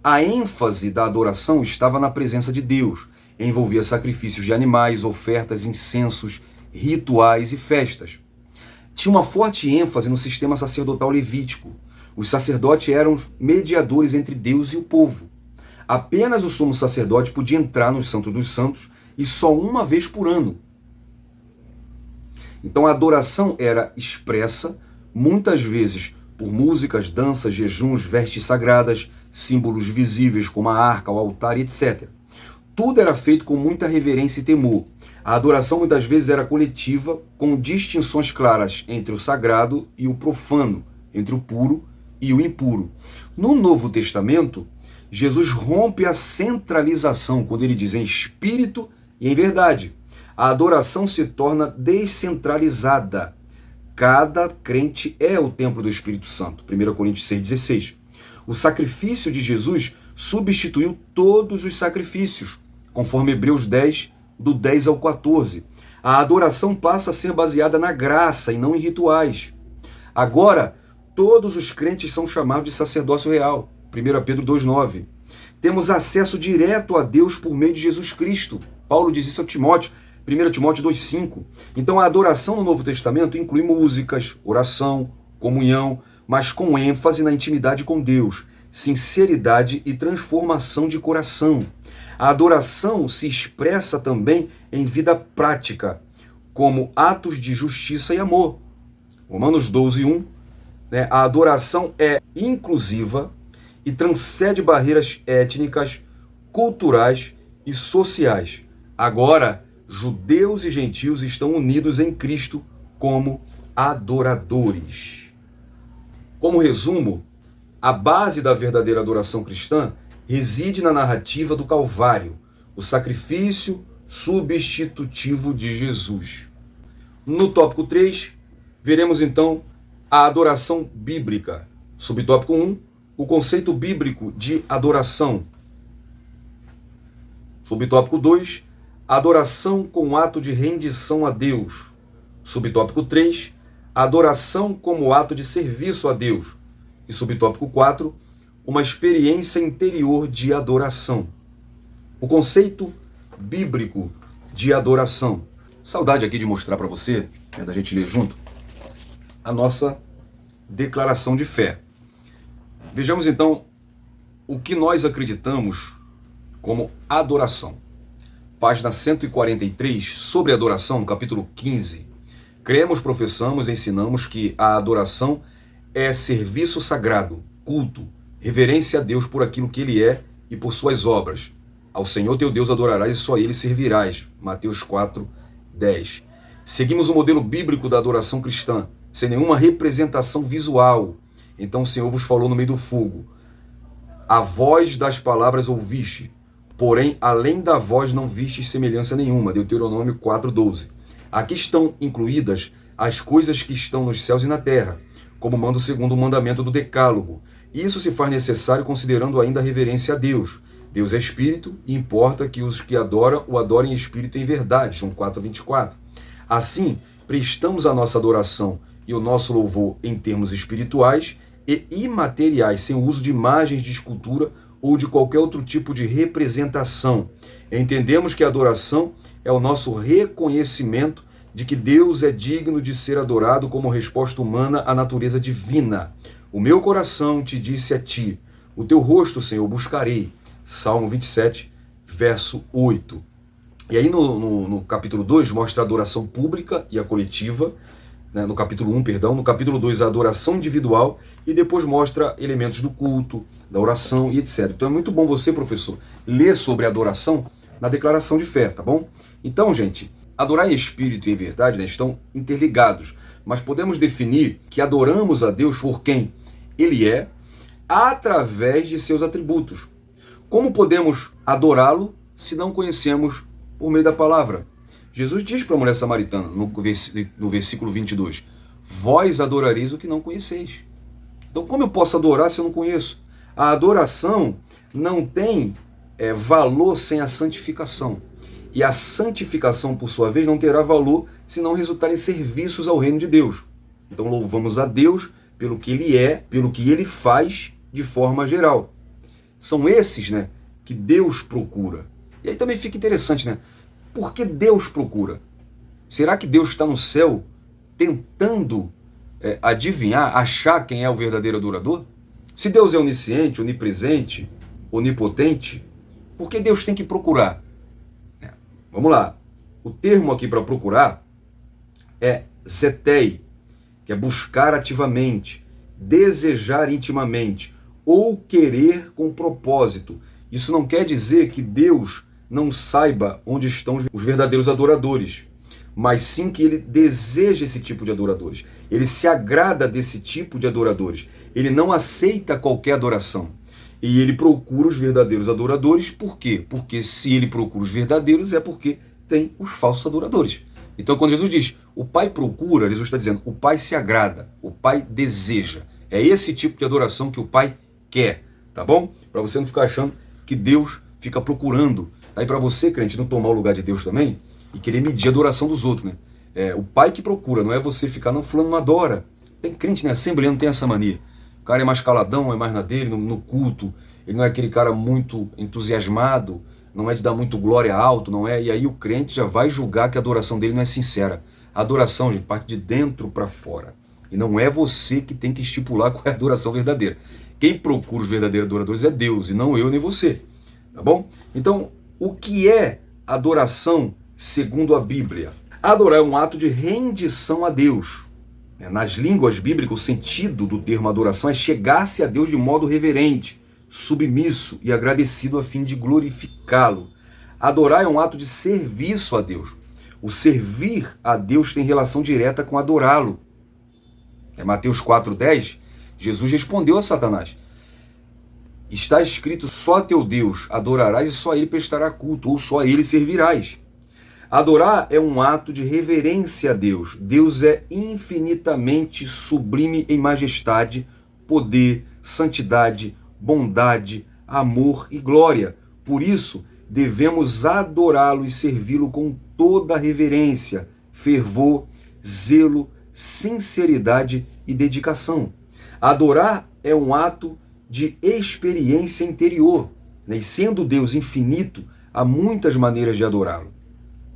[SPEAKER 1] A ênfase da adoração estava na presença de Deus, envolvia sacrifícios de animais, ofertas, incensos, rituais e festas. Tinha uma forte ênfase no sistema sacerdotal levítico. Os sacerdotes eram os mediadores entre Deus e o povo. Apenas o sumo sacerdote podia entrar no Santo dos Santos e só uma vez por ano. Então a adoração era expressa, muitas vezes por músicas, danças, jejuns, vestes sagradas, símbolos visíveis como a arca, o altar, etc. Tudo era feito com muita reverência e temor. A adoração muitas vezes era coletiva, com distinções claras entre o sagrado e o profano, entre o puro e o impuro. No Novo Testamento, Jesus rompe a centralização quando ele diz em espírito e em verdade. A adoração se torna descentralizada. Cada crente é o templo do Espírito Santo. 1 Coríntios 6,16. O sacrifício de Jesus substituiu todos os sacrifícios, conforme Hebreus 10, do 10 ao 14. A adoração passa a ser baseada na graça e não em rituais. Agora, todos os crentes são chamados de sacerdócio real. 1 Pedro 2,9. Temos acesso direto a Deus por meio de Jesus Cristo. Paulo diz isso a Timóteo, 1 Timóteo 2,5. Então a adoração no Novo Testamento inclui músicas, oração, comunhão, mas com ênfase na intimidade com Deus, sinceridade e transformação de coração. A adoração se expressa também em vida prática, como atos de justiça e amor. Romanos 12:1. A adoração é inclusiva e transcende barreiras étnicas, culturais e sociais. Agora, judeus e gentios estão unidos em Cristo como adoradores. Como resumo, a base da verdadeira adoração cristã reside na narrativa do Calvário, o sacrifício substitutivo de Jesus. No tópico 3, veremos então a adoração bíblica. Subtópico 1, o conceito bíblico de adoração. Subtópico 2, Adoração como ato de rendição a Deus. Subtópico 3, adoração como ato de serviço a Deus. E subtópico 4, uma experiência interior de adoração. O conceito bíblico de adoração. Saudade aqui de mostrar para você, da gente ler junto, a nossa declaração de fé. Vejamos então o que nós acreditamos como adoração. Página 143, sobre adoração, no capítulo 15. Cremos, professamos, ensinamos que a adoração é serviço sagrado, culto, reverência a Deus por aquilo que Ele é e por suas obras. Ao Senhor teu Deus adorarás e só Ele servirás. Mateus 4, 10. Seguimos o modelo bíblico da adoração cristã, sem nenhuma representação visual. Então o Senhor vos falou no meio do fogo. A voz das palavras ouviste, porém além da voz não vistes semelhança nenhuma. Deuteronômio 4:12. Aqui estão incluídas as coisas que estão nos céus e na terra, como manda o segundo mandamento do Decálogo. Isso se faz necessário considerando ainda a reverência a Deus. Deus é espírito e importa que os que adoram o adorem em espírito e em verdade. João 4:24. Assim, prestamos a nossa adoração e o nosso louvor em termos espirituais e imateriais, sem o uso de imagens de escultura ou de qualquer outro tipo de representação. Entendemos que a adoração é o nosso reconhecimento de que Deus é digno de ser adorado como resposta humana à natureza divina. O meu coração te disse a ti, o teu rosto, Senhor, buscarei. Salmo 27, verso 8. E aí no capítulo 2 mostra a adoração pública e a coletiva, né? No capítulo 1, perdão, no capítulo 2 a adoração individual e depois mostra elementos do culto, da oração e etc. Então é muito bom você, professor, ler sobre a adoração na declaração de fé, tá bom? Então, gente, adorar em espírito e em verdade, né, estão interligados, mas podemos definir que adoramos a Deus por quem Ele é, através de seus atributos. Como podemos adorá-lo se não conhecemos por meio da palavra? Jesus diz para a mulher samaritana, no versículo 22, vós adorareis o que não conheceis. Então, como eu posso adorar se eu não conheço? A adoração não tem valor sem a santificação. E a santificação, por sua vez, não terá valor se não resultar em serviços ao reino de Deus. Então, louvamos a Deus pelo que Ele é, pelo que Ele faz de forma geral. São esses, né, que Deus procura. E aí também fica interessante, né? Por que Deus procura? Será que Deus está no céu tentando adivinhar, achar quem é o verdadeiro adorador? Se Deus é onisciente, onipresente, onipotente, por que Deus tem que procurar? Vamos lá. O termo aqui para procurar é zetei, que é buscar ativamente, desejar intimamente, ou querer com propósito. Isso não quer dizer que Deus não saiba onde estão os verdadeiros adoradores, mas sim que Ele deseja esse tipo de adoradores. Ele se agrada desse tipo de adoradores. Ele não aceita qualquer adoração. E Ele procura os verdadeiros adoradores. Por quê? Porque se Ele procura os verdadeiros é porque tem os falsos adoradores. Então quando Jesus diz, o Pai procura, Jesus está dizendo, o Pai se agrada, o Pai deseja. É esse tipo de adoração que o Pai quer, tá bom? Para você não ficar achando que Deus fica procurando. Aí para você, crente, não tomar o lugar de Deus também e querer medir a adoração dos outros, né? É o Pai que procura, não é você ficar, não, fulano não adora. Tem crente, né? Assembleano tem essa mania. O cara é mais caladão, é mais na dele, no culto. Ele não é aquele cara muito entusiasmado, não é de dar muito glória alto, não é? E aí o crente já vai julgar que a adoração dele não é sincera. A adoração, gente, parte de dentro para fora. E não é você que tem que estipular qual é a adoração verdadeira. Quem procura os verdadeiros adoradores é Deus, e não eu nem você. Tá bom? Então, o que é adoração segundo a Bíblia? Adorar é um ato de rendição a Deus. Nas línguas bíblicas, o sentido do termo adoração é chegar-se a Deus de modo reverente, submisso e agradecido a fim de glorificá-lo. Adorar é um ato de serviço a Deus. O servir a Deus tem relação direta com adorá-lo. Mateus 4:10, Jesus respondeu a Satanás, está escrito, só a teu Deus adorarás e só a Ele prestará culto, ou só a Ele servirás. Adorar é um ato de reverência a Deus. Deus é infinitamente sublime em majestade, poder, santidade, bondade, amor e glória. Por isso, devemos adorá-lo e servi-lo com toda reverência, fervor, zelo, sinceridade e dedicação. Adorar é um ato de experiência interior, né? E sendo Deus infinito, há muitas maneiras de adorá-lo.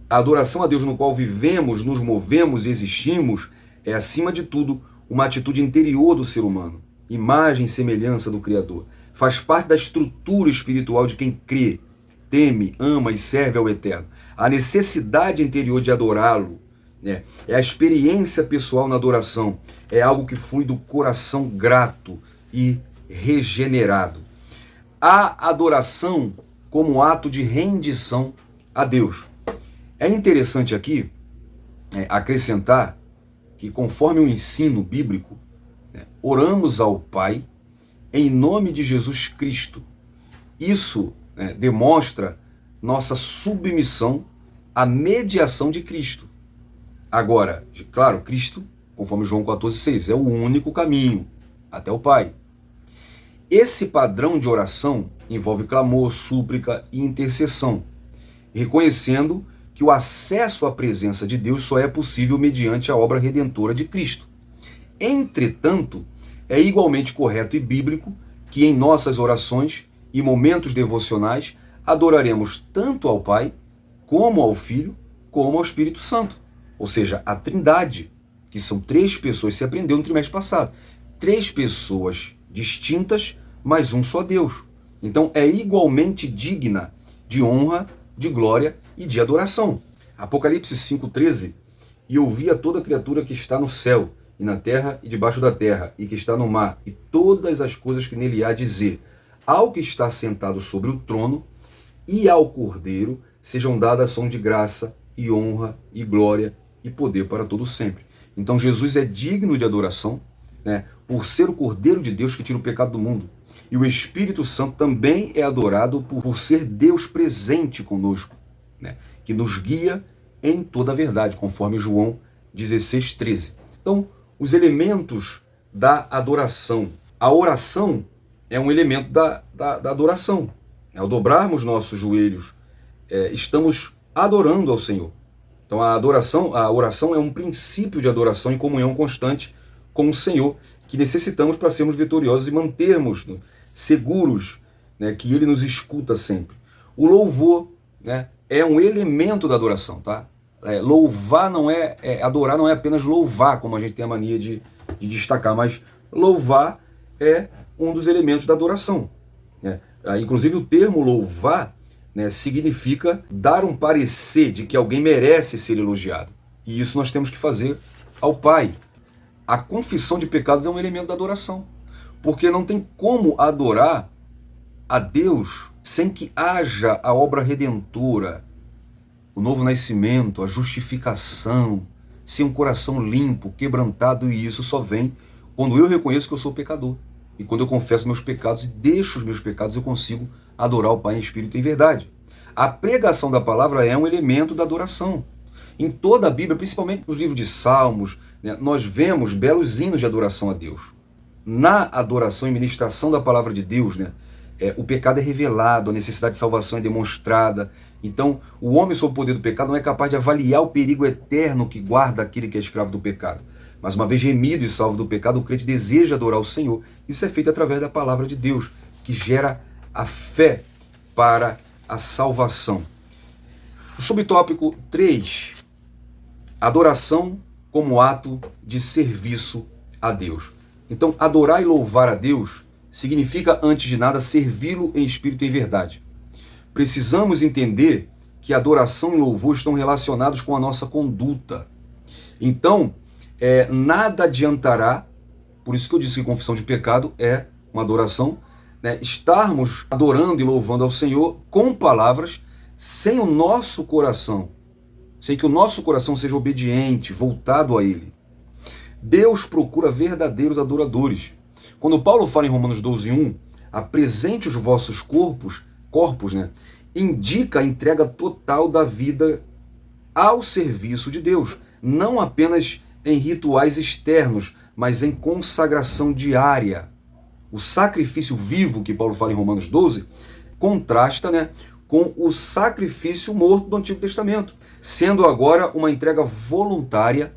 [SPEAKER 1] A adoração a Deus no qual vivemos, nos movemos e existimos é, acima de tudo, uma atitude interior do ser humano, imagem e semelhança do Criador. Faz parte da estrutura espiritual de quem crê, teme, ama e serve ao Eterno. A necessidade interior de adorá-lo, né, é a experiência pessoal na adoração, é algo que flui do coração grato e regenerado. A adoração como ato de rendição a Deus. É interessante aqui acrescentar que, conforme o ensino bíblico, oramos ao Pai em nome de Jesus Cristo. Isso demonstra nossa submissão à mediação de Cristo. Agora, claro, Cristo, conforme João 14,6, é o único caminho até o Pai. Esse padrão de oração envolve clamor, súplica e intercessão, reconhecendo que o acesso à presença de Deus só é possível mediante a obra redentora de Cristo. Entretanto, é igualmente correto e bíblico que em nossas orações e momentos devocionais adoraremos tanto ao Pai, como ao Filho, como ao Espírito Santo. Ou seja, a Trindade, que são 3 pessoas, se aprendeu no trimestre passado. 3 pessoas distintas, mas um só Deus. Então é igualmente digna de honra, de glória e de adoração. Apocalipse 5,13, e ouvi a toda criatura que está no céu, e na terra e debaixo da terra, e que está no mar, e todas as coisas que nele há a dizer, ao que está sentado sobre o trono, e ao Cordeiro, sejam dadas ação de graça, e honra, e glória, e poder para todo sempre. Então Jesus é digno de adoração, né, por ser o Cordeiro de Deus que tira o pecado do mundo. E o Espírito Santo também é adorado por ser Deus presente conosco, né, que nos guia em toda a verdade, conforme João 16,13. Então, os elementos da adoração. A oração é um elemento da adoração. Ao dobrarmos nossos joelhos, estamos adorando ao Senhor. Então a oração é um princípio de adoração e comunhão constante com o Senhor, que necessitamos para sermos vitoriosos e mantermos seguros, né, que Ele nos escuta sempre. O louvor, né, é um elemento da adoração, tá? Louvar não adorar não é apenas louvar, como a gente tem a mania de destacar, mas louvar é um dos elementos da adoração, né? Inclusive o termo louvar, né, significa dar um parecer de que alguém merece ser elogiado. E isso nós temos que fazer ao Pai. A confissão de pecados é um elemento da adoração, porque não tem como adorar a Deus sem que haja a obra redentora, o novo nascimento, a justificação, sem um coração limpo, quebrantado, e isso só vem quando eu reconheço que eu sou pecador. E quando eu confesso meus pecados e deixo os meus pecados, eu consigo adorar o Pai em espírito e em verdade. A pregação da palavra é um elemento da adoração. Em toda a Bíblia, principalmente nos livros de Salmos, né, nós vemos belos hinos de adoração a Deus. Na adoração e ministração da palavra de Deus, né, o pecado é revelado, a necessidade de salvação é demonstrada. Então, o homem sob o poder do pecado não é capaz de avaliar o perigo eterno que guarda aquele que é escravo do pecado. Mas uma vez remido e salvo do pecado, o crente deseja adorar o Senhor. Isso é feito através da palavra de Deus, que gera a fé para a salvação. O subtópico 3, adoração como ato de serviço a Deus. Então, adorar e louvar a Deus significa, antes de nada, servi-lo em espírito e em verdade. Precisamos entender que adoração e louvor estão relacionados com a nossa conduta. Então, nada adiantará, por isso que eu disse que confissão de pecado é uma adoração, né, estarmos adorando e louvando ao Senhor com palavras, sem o nosso coração, sem que o nosso coração seja obediente, voltado a Ele. Deus procura verdadeiros adoradores. Quando Paulo fala em Romanos 12:1, apresente os vossos corpos, né, indica a entrega total da vida ao serviço de Deus, não apenas em rituais externos, mas em consagração diária. O sacrifício vivo que Paulo fala em Romanos 12 contrasta, né, com o sacrifício morto do Antigo Testamento, sendo agora uma entrega voluntária,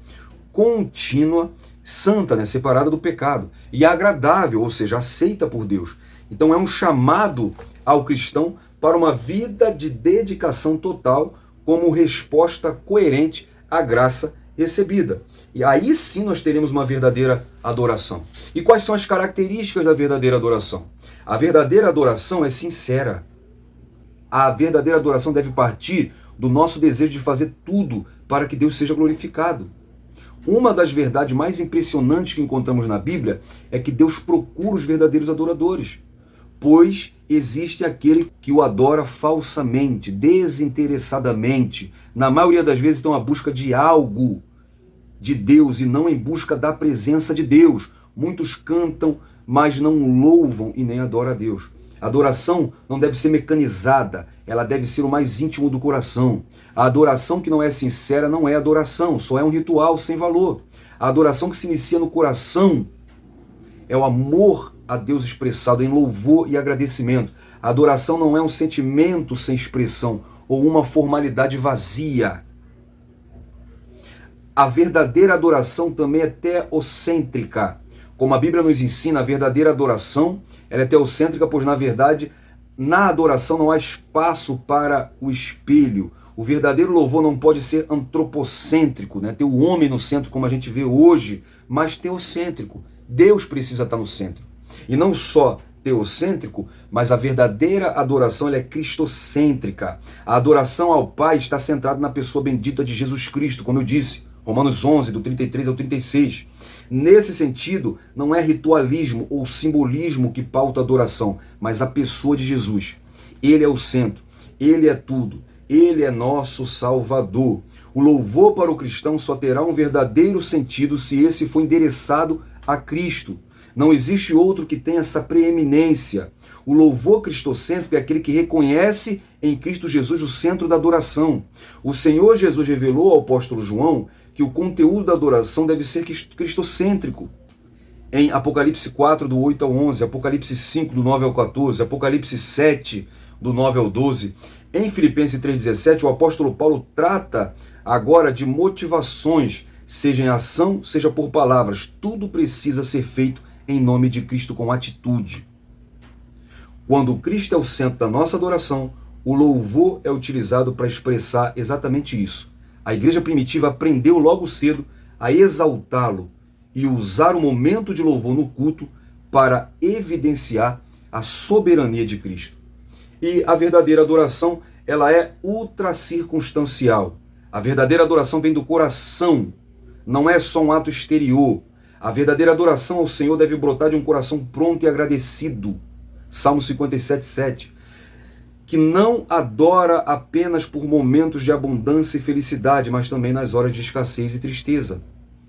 [SPEAKER 1] contínua, santa, né, separada do pecado, e agradável, ou seja, aceita por Deus. Então é um chamado ao cristão para uma vida de dedicação total como resposta coerente à graça recebida. E aí sim nós teremos uma verdadeira adoração. E quais são as características da verdadeira adoração? A verdadeira adoração é sincera. A verdadeira adoração deve partir do nosso desejo de fazer tudo para que Deus seja glorificado. Uma das verdades mais impressionantes que encontramos na Bíblia é que Deus procura os verdadeiros adoradores, pois existe aquele que o adora falsamente, desinteressadamente. Na maioria das vezes estão à busca de algo de Deus e não em busca da presença de Deus. Muitos cantam, mas não louvam e nem adoram a Deus. A adoração não deve ser mecanizada, ela deve ser o mais íntimo do coração. A adoração que não é sincera não é adoração, só é um ritual sem valor. A adoração que se inicia no coração é o amor a Deus expressado em louvor e agradecimento. A adoração não é um sentimento sem expressão ou uma formalidade vazia. A verdadeira adoração também é teocêntrica. Como a Bíblia nos ensina, a verdadeira adoração ela é teocêntrica, pois na verdade, na adoração não há espaço para o espelho. O verdadeiro louvor não pode ser antropocêntrico, né? Ter o homem no centro como a gente vê hoje, mas teocêntrico. Deus precisa estar no centro. E não só teocêntrico, mas a verdadeira adoração ela é cristocêntrica. A adoração ao Pai está centrada na pessoa bendita de Jesus Cristo, como eu disse, Romanos 11, do 33 ao 36. Nesse sentido, não é ritualismo ou simbolismo que pauta a adoração, mas a pessoa de Jesus. Ele é o centro, ele é tudo, ele é nosso Salvador. O louvor para o cristão só terá um verdadeiro sentido se esse for endereçado a Cristo. Não existe outro que tenha essa preeminência. O louvor cristocêntrico é aquele que reconhece em Cristo Jesus o centro da adoração. O Senhor Jesus revelou ao apóstolo João que o conteúdo da adoração deve ser cristocêntrico. Em Apocalipse 4, do 8 ao 11, Apocalipse 5, do 9 ao 14, Apocalipse 7, do 9 ao 12. Em Filipenses 3,17, o apóstolo Paulo trata agora de motivações, seja em ação, seja por palavras. Tudo precisa ser feito em nome de Cristo com atitude. Quando Cristo é o centro da nossa adoração, o louvor é utilizado para expressar exatamente isso. A igreja primitiva aprendeu logo cedo a exaltá-lo e usar o momento de louvor no culto para evidenciar a soberania de Cristo. E a verdadeira adoração, ela é ultracircunstancial. A verdadeira adoração vem do coração, não é só um ato exterior. A verdadeira adoração ao Senhor deve brotar de um coração pronto e agradecido. Salmo 57, 7. Que não adora apenas por momentos de abundância e felicidade, mas também nas horas de escassez e tristeza.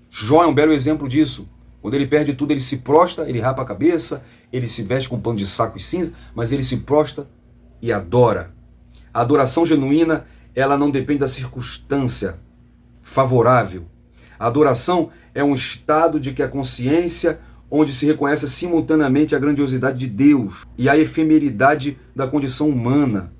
[SPEAKER 1] Jó é um belo exemplo disso. Quando ele perde tudo, ele se prostra, ele rapa a cabeça, ele se veste com pano de saco e cinza, mas ele se prostra e adora. A adoração genuína, ela não depende da circunstância favorável. A adoração é um estado de que a consciência, onde se reconhece simultaneamente a grandiosidade de Deus e a efemeridade da condição humana.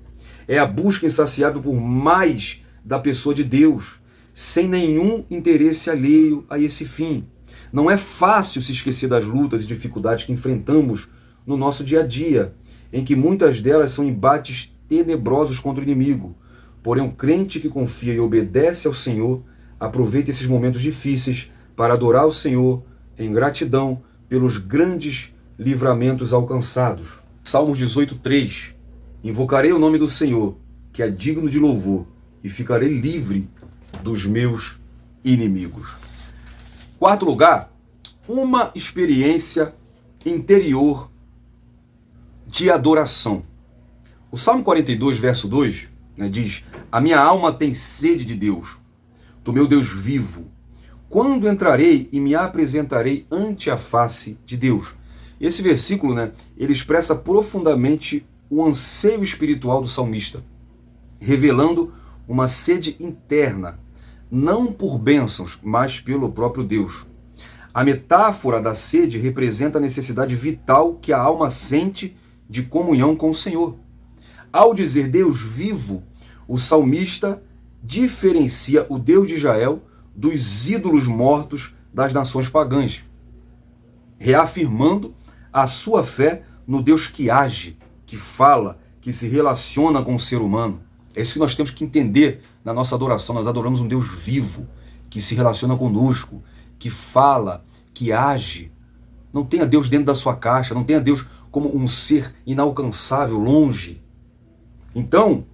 [SPEAKER 1] É a busca insaciável por mais da pessoa de Deus, sem nenhum interesse alheio a esse fim. Não é fácil se esquecer das lutas e dificuldades que enfrentamos no nosso dia a dia, em que muitas delas são embates tenebrosos contra o inimigo. Porém, o crente que confia e obedece ao Senhor aproveita esses momentos difíceis para adorar o Senhor em gratidão pelos grandes livramentos alcançados. Salmos 18, 3. Invocarei o nome do Senhor, que é digno de louvor, e ficarei livre dos meus inimigos. Quarto lugar, uma experiência interior de adoração. O Salmo 42, verso 2, diz: a minha alma tem sede de Deus, do meu Deus vivo. Quando entrarei e me apresentarei ante a face de Deus. Esse versículo, ele expressa profundamente o anseio espiritual do salmista, revelando uma sede interna, não por bênçãos, mas pelo próprio Deus. A metáfora da sede representa a necessidade vital que a alma sente de comunhão com o Senhor. Ao dizer Deus vivo, o salmista diferencia o Deus de Israel dos ídolos mortos das nações pagãs, reafirmando a sua fé no Deus que age, que fala, que se relaciona com o ser humano. É isso que nós temos que entender na nossa adoração. Nós adoramos um Deus vivo, que se relaciona conosco, que fala, que age. Não tenha Deus dentro da sua caixa, não tenha Deus como um ser inalcançável, longe. Então,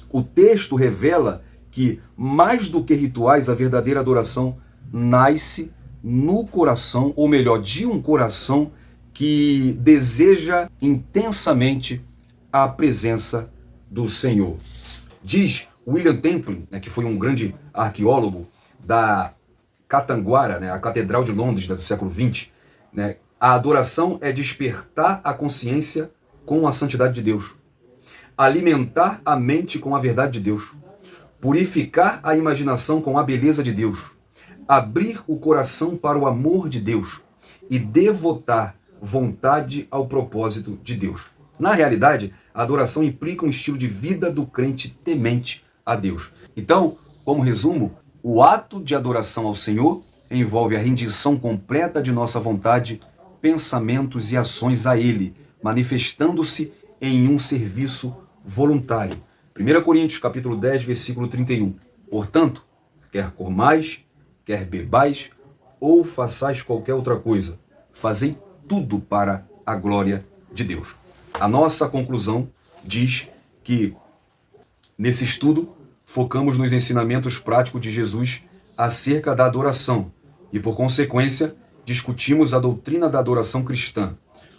[SPEAKER 1] o texto revela que, mais do que rituais, a verdadeira adoração nasce no coração, ou melhor, de um coração que deseja intensamente a presença do Senhor. Diz William Temple, que foi um grande arqueólogo da Catanguara, a Catedral de Londres do século XX, a adoração é despertar a consciência com a santidade de Deus, alimentar a mente com a verdade de Deus, purificar a imaginação com a beleza de Deus, abrir o coração para o amor de Deus e devotar vontade ao propósito de Deus. Na realidade, a adoração implica um estilo de vida do crente temente a Deus. Então, como resumo, o ato de adoração ao Senhor envolve a rendição completa de nossa vontade, pensamentos e ações a Ele, manifestando-se em um serviço voluntário. 1 Coríntios capítulo 10, versículo 31. Portanto, quer comais, quer bebais, ou façais qualquer outra coisa, fazei tudo para a glória de Deus. A nossa conclusão diz que, nesse estudo, focamos nos ensinamentos práticos de Jesus acerca da adoração e, por consequência, discutimos a doutrina da adoração cristã.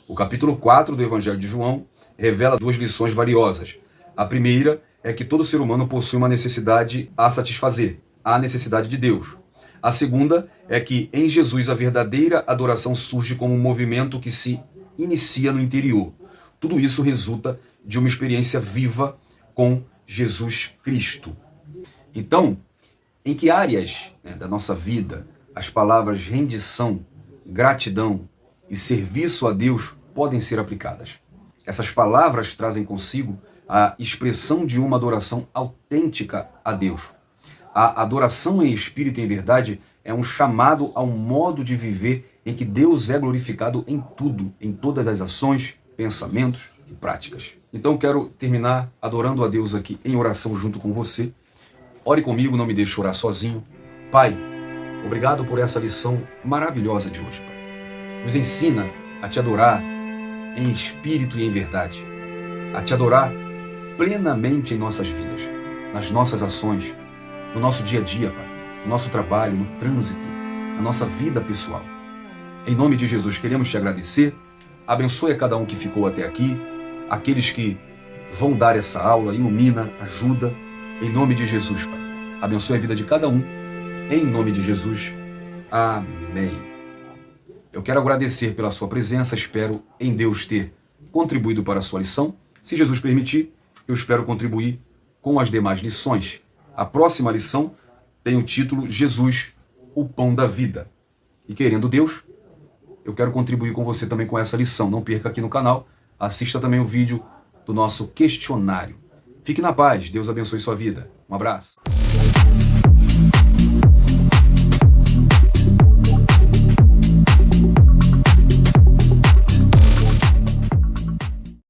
[SPEAKER 1] O capítulo 4 do Evangelho de João revela duas lições valiosas. A primeira é que todo ser humano possui uma necessidade a satisfazer, a necessidade de Deus. A segunda é que em Jesus a verdadeira adoração surge como um movimento que se inicia no interior. Tudo isso resulta de uma experiência viva com Jesus Cristo. Então, em que áreas da nossa vida as palavras rendição, gratidão e serviço a Deus podem ser aplicadas? Essas palavras trazem consigo a expressão de uma adoração autêntica a Deus. A adoração em espírito e em verdade é um chamado a um modo de viver em que Deus é glorificado em tudo, em todas as ações, pensamentos e práticas. Então quero terminar adorando a Deus aqui em oração junto com você. Ore comigo, não me deixe orar sozinho. Pai, obrigado por essa lição maravilhosa de hoje, Pai. Nos ensina a te adorar em espírito e em verdade, a te adorar plenamente em nossas vidas, nas nossas ações, no nosso dia a dia, Pai, no nosso trabalho, no trânsito, na nossa vida pessoal. Em nome de Jesus, queremos te agradecer. Abençoe a cada um que ficou até aqui, aqueles que vão dar essa aula, ilumina, ajuda, em nome de Jesus, Pai. Abençoe a vida de cada um, em nome de Jesus. Amém. Eu quero agradecer pela sua presença, espero em Deus ter contribuído para a sua lição. Se Jesus permitir, eu espero contribuir com as demais lições. A próxima lição tem o título Jesus, o pão da vida. E querendo Deus, eu quero contribuir com você também com essa lição. Não perca aqui no canal, assista também o vídeo do nosso questionário. Fique na paz, Deus abençoe sua vida. Um abraço.